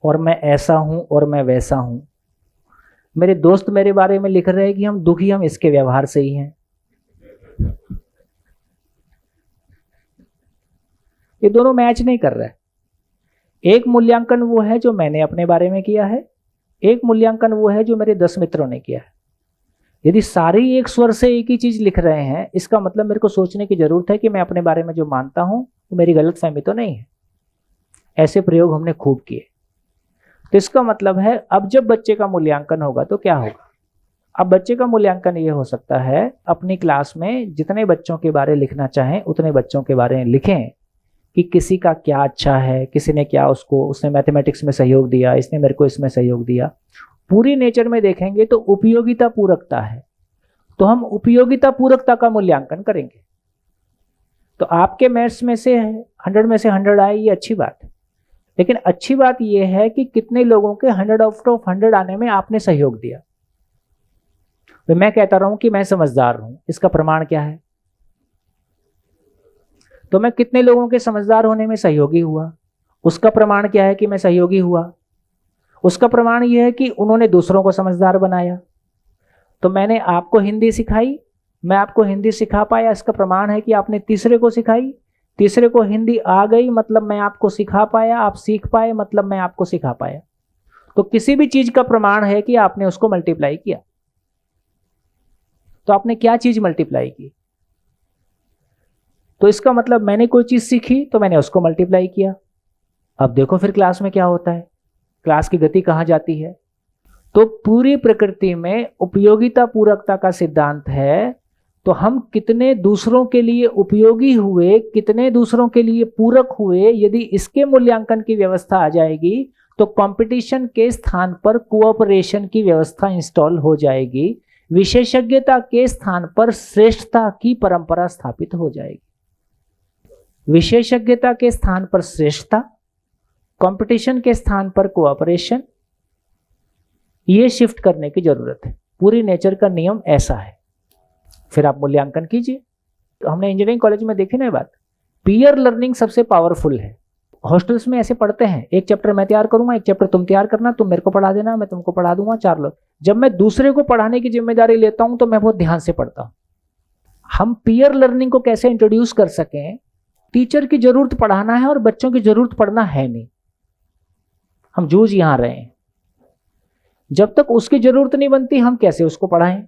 और मैं ऐसा हूं और मैं वैसा हूं। मेरे दोस्त मेरे बारे में लिख रहे हैं कि हम दुखी, हम इसके व्यवहार से ही हैं। ये दोनों मैच नहीं कर रहा है। एक मूल्यांकन वो है जो मैंने अपने बारे में किया है, एक मूल्यांकन वो है जो मेरे 10 मित्रों ने किया है। यदि सारे एक स्वर से एक ही चीज लिख रहे हैं, इसका मतलब मेरे को सोचने की जरूरत है कि मैं अपने बारे में जो मानता हूं वो मेरी गलतफहमी तो नहीं है। ऐसे प्रयोग हमने खूब किए। तो इसका मतलब है अब जब बच्चे का मूल्यांकन होगा तो क्या होगा? अब बच्चे का मूल्यांकन ये हो सकता है अपनी क्लास में जितने बच्चों के बारे लिखना चाहें उतने बच्चों के बारे में लिखें कि किसी का क्या अच्छा है, किसी ने क्या उसने मैथमेटिक्स में सहयोग दिया, इसने मेरे को इसमें सहयोग दिया। पूरी नेचर में देखेंगे तो उपयोगिता पूरकता है, तो हम उपयोगिता पूरकता का मूल्यांकन करेंगे। तो आपके मैथ्स में से 100 में से 100 आए, ये अच्छी बात है, लेकिन अच्छी बात यह है कि कितने लोगों के 100 आउट ऑफ 100 आने में आपने सहयोग दिया। तो मैं कहता रहा हूं कि मैं समझदार हूं, इसका प्रमाण क्या है? तो मैं कितने लोगों के समझदार होने में सहयोगी हुआ, उसका प्रमाण क्या है कि मैं सहयोगी हुआ? उसका प्रमाण यह है कि उन्होंने दूसरों को समझदार बनाया। तो मैंने आपको हिंदी सिखाई, मैं आपको हिंदी सिखा पाया, इसका प्रमाण है कि आपने तीसरे को सिखाई, तीसरे को हिंदी आ गई मतलब मैं आपको सिखा पाया, आप सीख पाए मतलब मैं आपको सिखा पाया। तो किसी भी चीज का प्रमाण है कि आपने उसको मल्टीप्लाई किया। तो आपने क्या चीज मल्टीप्लाई की? तो इसका मतलब मैंने कोई चीज सीखी तो मैंने उसको मल्टीप्लाई किया। अब देखो फिर क्लास में क्या होता है, क्लास की गति कहां जाती है। तो पूरी प्रकृति में उपयोगिता पूरकता का सिद्धांत है। तो हम कितने दूसरों के लिए उपयोगी हुए, कितने दूसरों के लिए पूरक हुए, यदि इसके मूल्यांकन की व्यवस्था आ जाएगी तो कंपटीशन के स्थान पर कोऑपरेशन की व्यवस्था इंस्टॉल हो जाएगी। विशेषज्ञता के स्थान पर श्रेष्ठता की परंपरा स्थापित हो जाएगी। विशेषज्ञता के स्थान पर श्रेष्ठता, कंपटीशन के स्थान पर कोऑपरेशन, ये शिफ्ट करने की जरूरत है। पूरी नेचर का नियम ऐसा है। फिर आप मूल्यांकन कीजिए। तो हमने इंजीनियरिंग कॉलेज में देखी ना बात, पीयर लर्निंग सबसे पावरफुल है। हॉस्टल्स में ऐसे पढ़ते हैं, एक चैप्टर मैं तैयार करूंगा, एक चैप्टर तुम तैयार करना, तुम मेरे को पढ़ा देना, मैं तुमको पढ़ा दूंगा, 4 लोग। जब मैं दूसरे को पढ़ाने की जिम्मेदारी लेता हूं तो मैं बहुत ध्यान से पढ़ता हूं। हम पीयर लर्निंग को कैसे इंट्रोड्यूस कर सकें? टीचर की जरूरत पढ़ाना है और बच्चों की जरूरत पढ़ना है नहीं। हम जूझ यहां रहे हैं। जब तक उसकी जरूरत नहीं बनती हम कैसे उसको पढ़ाएं?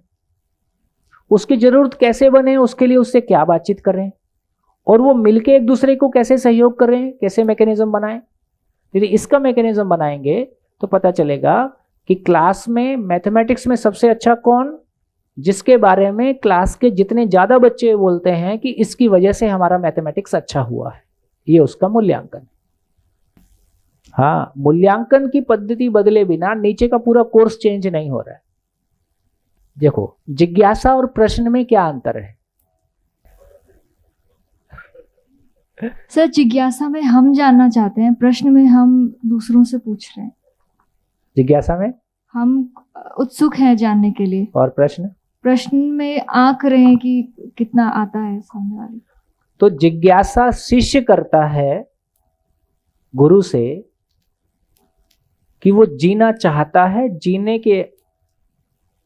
उसकी जरूरत कैसे बने, उसके लिए उससे क्या बातचीत करें, और वो मिलके एक दूसरे को कैसे सहयोग करें, कैसे मैकेनिज्म बनाएं। यदि इसका मैकेनिज्म बनाएंगे तो पता चलेगा कि क्लास में मैथमेटिक्स में सबसे अच्छा कौन, जिसके बारे में क्लास के जितने ज्यादा बच्चे बोलते हैं कि इसकी वजह से हमारा मैथमेटिक्स अच्छा हुआ है, ये उसका मूल्यांकन है। हाँ, मूल्यांकन की पद्धति बदले बिना नीचे का पूरा कोर्स चेंज नहीं हो रहा है। देखो, जिज्ञासा और प्रश्न में क्या अंतर है? सर, जिज्ञासा में हम जानना चाहते हैं, प्रश्न में हम दूसरों से पूछ रहे हैं। जिज्ञासा में हम उत्सुक हैं जानने के लिए, और प्रश्न में आंक रहे हैं कि कितना आता है सामने वाले। तो जिज्ञासा शिष्य करता है गुरु से कि वो जीना चाहता है, जीने के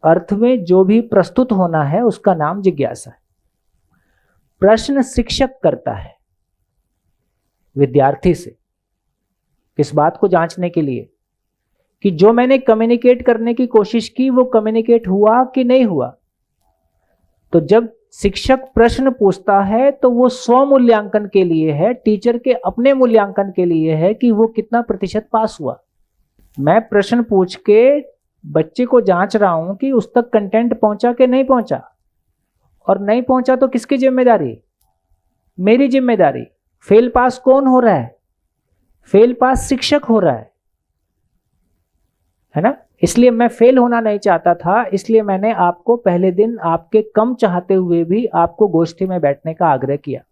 अर्थ में जो भी प्रस्तुत होना है उसका नाम जिज्ञासा है। प्रश्न शिक्षक करता है विद्यार्थी से, किस बात को जांचने के लिए कि जो मैंने कम्युनिकेट करने की कोशिश की वो कम्युनिकेट हुआ कि नहीं हुआ। तो जब शिक्षक प्रश्न पूछता है तो वो स्व मूल्यांकन के लिए है, टीचर के अपने मूल्यांकन के लिए है कि वो कितना प्रतिशत पास हुआ। मैं प्रश्न पूछ के बच्चे को जांच रहा हूं कि उस तक कंटेंट पहुंचा कि नहीं पहुंचा, और नहीं पहुंचा तो किसकी जिम्मेदारी? मेरी जिम्मेदारी। फेल पास कौन हो रहा है? फेल पास शिक्षक हो रहा है ना। इसलिए मैं फेल होना नहीं चाहता था, इसलिए मैंने आपको पहले दिन आपके कम चाहते हुए भी आपको गोष्ठी में बैठने का आग्रह किया।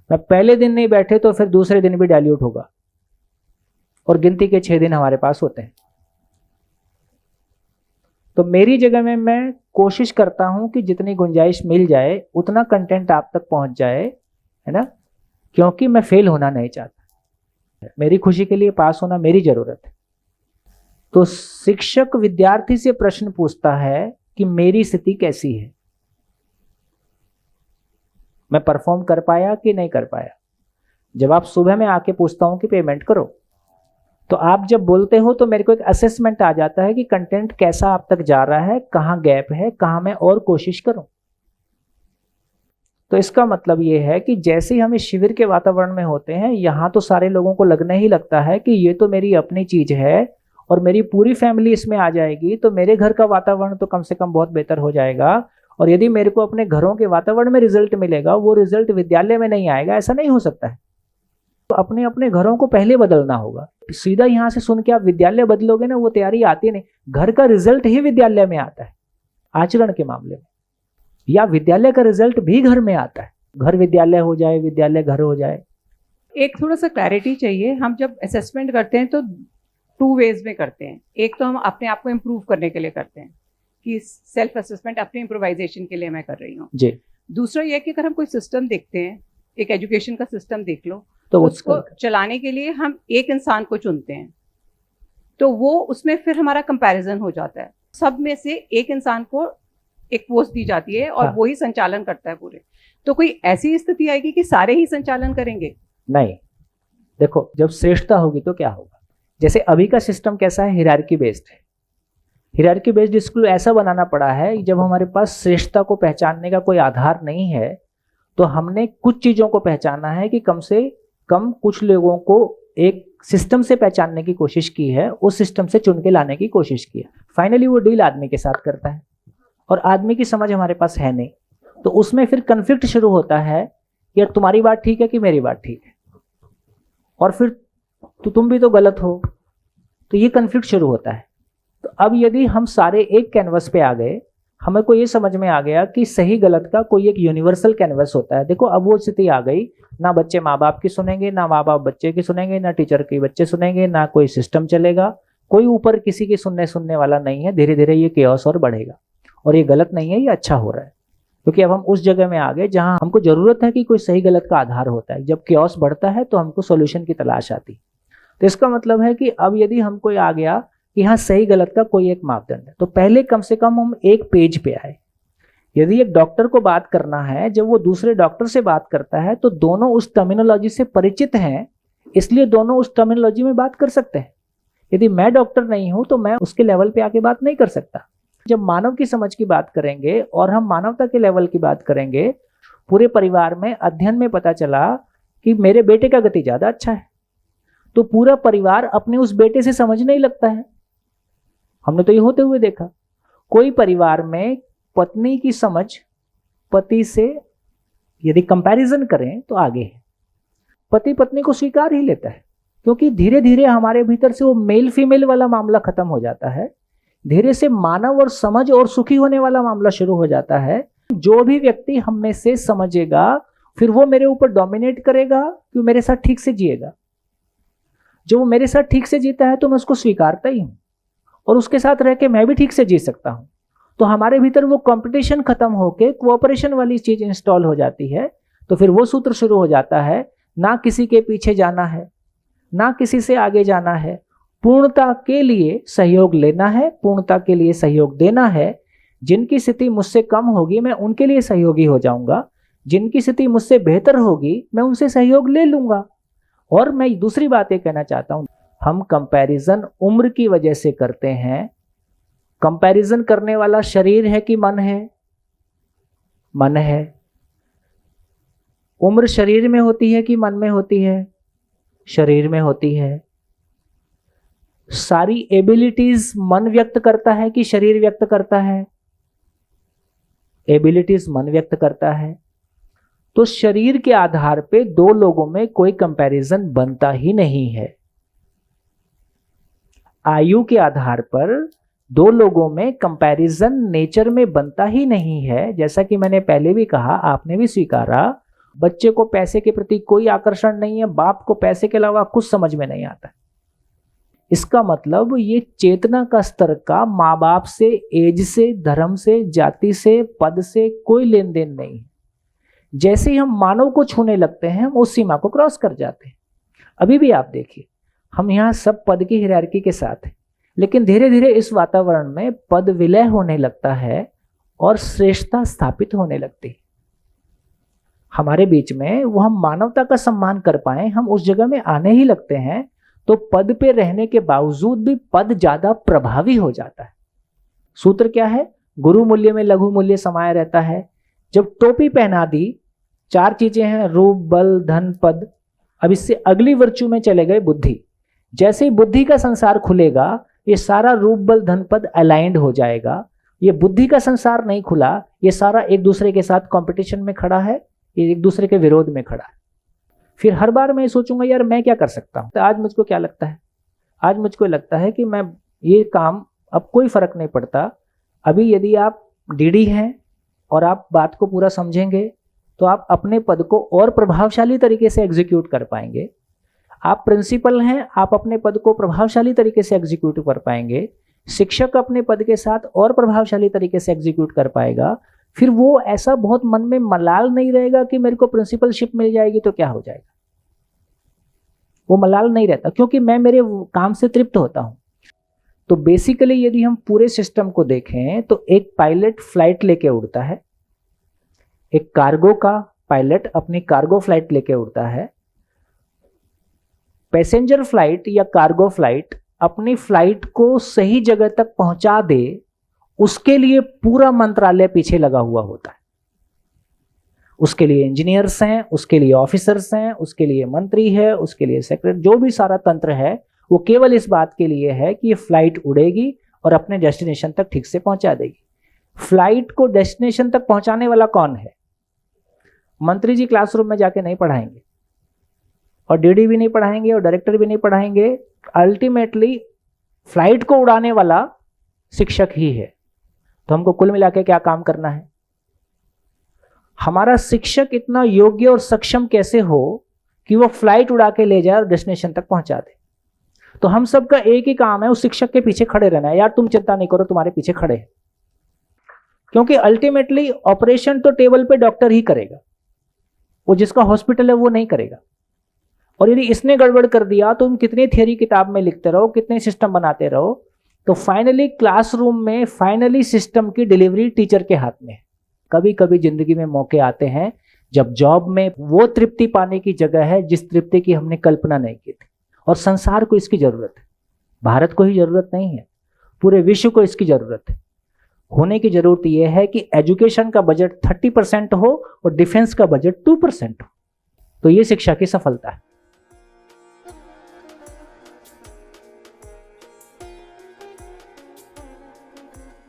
मैं पहले दिन नहीं बैठे तो फिर दूसरे दिन भी डाइल्यूट होगा, और गिनती के 6 दिन हमारे पास होते हैं। तो मेरी जगह में मैं कोशिश करता हूं कि जितनी गुंजाइश मिल जाए उतना कंटेंट आप तक पहुंच जाए, है ना, क्योंकि मैं फेल होना नहीं चाहता। मेरी खुशी के लिए पास होना मेरी जरूरत है। तो शिक्षक विद्यार्थी से प्रश्न पूछता है कि मेरी स्थिति कैसी है, मैं परफॉर्म कर पाया कि नहीं कर पाया। जब आप सुबह में आके पूछता हूं कि पेमेंट करो, तो आप जब बोलते हो तो मेरे को एक असेसमेंट आ जाता है कि कंटेंट कैसा आप तक जा रहा है, कहाँ गैप है, कहाँ मैं और कोशिश करूं। तो इसका मतलब ये है कि जैसे ही हम इस शिविर के वातावरण में होते हैं, यहाँ तो सारे लोगों को लगने ही लगता है कि ये तो मेरी अपनी चीज है और मेरी पूरी फैमिली इसमें आ जाएगी, तो मेरे घर का वातावरण तो कम से कम बहुत बेहतर हो जाएगा। और यदि मेरे को अपने घरों के वातावरण में रिजल्ट मिलेगा, वो रिजल्ट विद्यालय में नहीं आएगा, ऐसा नहीं हो सकता है। तो अपने अपने घरों को पहले बदलना होगा। सीधा यहाँ से सुन के आप विद्यालय बदलोगे ना, वो तैयारी आती नहीं। घर का रिजल्ट ही विद्यालय में आता है आचरण के मामले में, या विद्यालय का रिजल्ट भी घर में आता है। घर विद्यालय हो जाए, विद्यालय घर हो जाए। एक थोड़ा सा क्लैरिटी चाहिए। हम जब असेसमेंट करते हैं तो 2 वेज में करते हैं। एक तो हम अपने आप को इम्प्रूव करने के लिए करते हैं कि सेल्फ असेसमेंट अपनी इम्प्रोवाइजेशन के लिए मैं कर रही हूँ जी। दूसरा यह कि अगर हम कोई सिस्टम देखते हैं, एक एजुकेशन का सिस्टम देख लो, तो उसको चलाने के लिए हम एक इंसान को चुनते हैं, तो वो उसमें फिर हमारा कंपैरिजन हो जाता है। सब में से एक इंसान को एक पोस्ट दी जाती है और वो ही संचालन करता है पूरे। तो कोई ऐसी स्थिति आएगी कि सारे ही संचालन करेंगे? नहीं। देखो, जब श्रेष्ठता होगी तो क्या होगा? जैसे अभी का सिस्टम कैसा है, हिरार्की बेस्ड है। हिरार्की बेस्ड स्कूल ऐसा बनाना पड़ा है कि जब हमारे पास श्रेष्ठता को पहचानने का कोई आधार नहीं है, तो हमने कुछ चीजों को पहचाना है कि कम से कम कुछ लोगों को एक सिस्टम से पहचानने की कोशिश की है, उस सिस्टम से चुन के लाने की कोशिश की है। फाइनली वो डील आदमी के साथ करता है, और आदमी की समझ हमारे पास है नहीं, तो उसमें फिर कन्फ्लिक्ट शुरू होता है कि तुम्हारी बात ठीक है कि मेरी बात ठीक है, और फिर तो तुम भी तो गलत हो, तो ये कन्फ्लिक्ट शुरू होता है। तो अब यदि हम सारे एक कैनवस पे आ गए हमें को ये समझ में आ गया कि सही गलत का कोई एक यूनिवर्सल कैनवस होता है। देखो अब वो स्थिति आ गई, ना बच्चे माँ बाप की सुनेंगे, ना माँ बाप बच्चे की सुनेंगे, ना टीचर की बच्चे सुनेंगे, ना कोई सिस्टम चलेगा, कोई ऊपर किसी की सुनने वाला नहीं है। धीरे धीरे ये केओस और बढ़ेगा, और ये गलत नहीं है, ये अच्छा हो रहा है, क्योंकि अब हम उस जगह में आ गए जहां हमको जरूरत है कि कोई सही गलत का आधार होता है। जब केओस बढ़ता है तो हमको सॉल्यूशन की तलाश आती। तो इसका मतलब है कि अब यदि हमको आ गया कि हाँ सही गलत का कोई एक मापदंड है, तो पहले कम से कम हम एक पेज पे आए। यदि एक डॉक्टर को बात करना है, जब वो दूसरे डॉक्टर से बात करता है तो दोनों उस टर्मिनोलॉजी से परिचित हैं, इसलिए दोनों उस टर्मिनोलॉजी में बात कर सकते हैं। यदि मैं डॉक्टर नहीं हूं तो मैं उसके लेवल पे आके बात नहीं कर सकता। जब मानव की समझ की बात करेंगे और हम मानवता के लेवल की बात करेंगे, पूरे परिवार में अध्ययन में पता चला कि मेरे बेटे का गति ज्यादा अच्छा है, तो पूरा परिवार अपने उस बेटे से समझने ही लगता है। हमने तो ये होते हुए देखा, कोई परिवार में पत्नी की समझ पति से यदि कंपैरिजन करें तो आगे है, पति पत्नी को स्वीकार ही लेता है, क्योंकि धीरे धीरे हमारे भीतर से वो मेल फीमेल वाला मामला खत्म हो जाता है, धीरे से मानव और समझ और सुखी होने वाला मामला शुरू हो जाता है। जो भी व्यक्ति हम में से समझेगा फिर वो मेरे ऊपर डोमिनेट करेगा कि मेरे साथ ठीक से जिएगा। जो वो मेरे साथ ठीक से जीता है तो मैं उसको स्वीकारता ही हूं, और उसके साथ रह के मैं भी ठीक से जी सकता हूं। तो हमारे भीतर वो कंपटीशन खत्म होके कोऑपरेशन वाली चीज इंस्टॉल हो जाती है। तो फिर वो सूत्र शुरू हो जाता है, ना किसी के पीछे जाना है, ना किसी से आगे जाना है, पूर्णता के लिए सहयोग लेना है, पूर्णता के लिए सहयोग देना है। जिनकी स्थिति मुझसे कम होगी मैं उनके लिए सहयोगी हो जाऊंगा, जिनकी स्थिति मुझसे बेहतर होगी मैं उनसे सहयोग ले लूंगा। और मैं दूसरी बात ये कहना चाहता हूं, हम कंपैरिजन उम्र की वजह से करते हैं। कंपैरिजन करने वाला शरीर है कि मन है? मन है। उम्र शरीर में होती है कि मन में होती है? शरीर में होती है। सारी एबिलिटीज मन व्यक्त करता है कि शरीर व्यक्त करता है? एबिलिटीज मन व्यक्त करता है। तो शरीर के आधार पे दो लोगों में कोई कंपैरिजन बनता ही नहीं है। आयु के आधार पर दो लोगों में कंपैरिजन नेचर में बनता ही नहीं है। जैसा कि मैंने पहले भी कहा, आपने भी स्वीकारा, बच्चे को पैसे के प्रति कोई आकर्षण नहीं है, बाप को पैसे के अलावा कुछ समझ में नहीं आता। इसका मतलब ये चेतना का स्तर का माँ बाप से, एज से, धर्म से, जाति से, पद से कोई लेन देन नहीं है। जैसे ही हम मानव को छूने लगते हैं हम उस सीमा को क्रॉस कर जाते हैं। अभी भी आप देखिए, हम यहाँ सब पद की हायरार्की के साथ हैं, लेकिन धीरे धीरे इस वातावरण में पद विलय होने लगता है और श्रेष्ठता स्थापित होने लगती है हमारे बीच में। वो हम मानवता का सम्मान कर पाए, हम उस जगह में आने ही लगते हैं, तो पद पे रहने के बावजूद भी पद ज्यादा प्रभावी हो जाता है। सूत्र क्या है? गुरु मूल्य में लघु मूल्य समाया रहता है। जब टोपी पहना दी, चार चीजें हैं, रूप, बल, धन, पद। अब इससे अगली वर्चू में चले गए बुद्धि। जैसे ही बुद्धि का संसार खुलेगा, ये सारा रूप, बल, धन, पद अलाइंड हो जाएगा। ये बुद्धि का संसार नहीं खुला, ये सारा एक दूसरे के साथ कंपटीशन में खड़ा है, ये एक दूसरे के विरोध में खड़ा है। फिर हर बार मैं सोचूंगा यार मैं क्या कर सकता हूं। तो आज मुझको क्या लगता है? आज मुझको लगता है कि मैं ये काम, अब कोई फर्क नहीं पड़ता। अभी यदि आप डीडी हैं और आप बात को पूरा समझेंगे तो आप अपने पद को और प्रभावशाली तरीके से एग्जीक्यूट कर पाएंगे। आप प्रिंसिपल हैं, आप अपने पद को प्रभावशाली तरीके से एग्जीक्यूट कर पाएंगे। शिक्षक अपने पद के साथ और प्रभावशाली तरीके से एग्जीक्यूट कर पाएगा। फिर वो ऐसा बहुत मन में मलाल नहीं रहेगा कि मेरे को प्रिंसिपलशिप मिल जाएगी तो क्या हो जाएगा। वो मलाल नहीं रहता, क्योंकि मैं मेरे काम से तृप्त होता हूं। तो बेसिकली यदि हम पूरे सिस्टम को देखें तो एक पायलट फ्लाइट लेके उड़ता है, एक कार्गो का पायलट अपनी कार्गो फ्लाइट लेके उड़ता है। पैसेंजर फ्लाइट या कार्गो फ्लाइट अपनी फ्लाइट को सही जगह तक पहुंचा दे, उसके लिए पूरा मंत्रालय पीछे लगा हुआ होता है। उसके लिए इंजीनियर्स हैं, उसके लिए ऑफिसर्स हैं, उसके लिए मंत्री है, उसके लिए सेक्रेटरी, जो भी सारा तंत्र है वो केवल इस बात के लिए है कि ये फ्लाइट उड़ेगी और अपने डेस्टिनेशन तक ठीक से पहुंचा देगी। फ्लाइट को डेस्टिनेशन तक पहुंचाने वाला कौन है? मंत्री जी क्लासरूम में जाके नहीं पढ़ाएंगे, और डीडी भी नहीं पढ़ाएंगे, और डायरेक्टर भी नहीं पढ़ाएंगे। अल्टीमेटली फ्लाइट को उड़ाने वाला शिक्षक ही है। तो हमको कुल मिला के क्या काम करना है? हमारा शिक्षक इतना योग्य और सक्षम कैसे हो कि वो फ्लाइट उड़ा के ले जाए और डेस्टिनेशन तक पहुंचा दे। तो हम सबका एक ही काम है, उस शिक्षक के पीछे खड़े रहना है। यार तुम चिंता नहीं करो, तुम्हारे पीछे खड़े हैं। क्योंकि अल्टीमेटली ऑपरेशन तो टेबल पे डॉक्टर ही करेगा, वो जिसका हॉस्पिटल है वो नहीं करेगा। और यदि इसने गड़बड़ कर दिया तो तुम कितनी थियरी किताब में लिखते रहो, कितने सिस्टम बनाते रहो, तो फाइनली क्लासरूम में फाइनली सिस्टम की डिलीवरी टीचर के हाथ में है। कभी कभी जिंदगी में मौके आते हैं जब जॉब में वो तृप्ति पाने की जगह है जिस तृप्ति की हमने कल्पना नहीं की थी। और संसार को इसकी जरूरत है, भारत को ही जरूरत नहीं है, पूरे विश्व को इसकी जरूरत है। होने की जरूरत यह है कि एजुकेशन का बजट 30% हो और डिफेंस का बजट 2% हो। तो ये शिक्षा की सफलता है।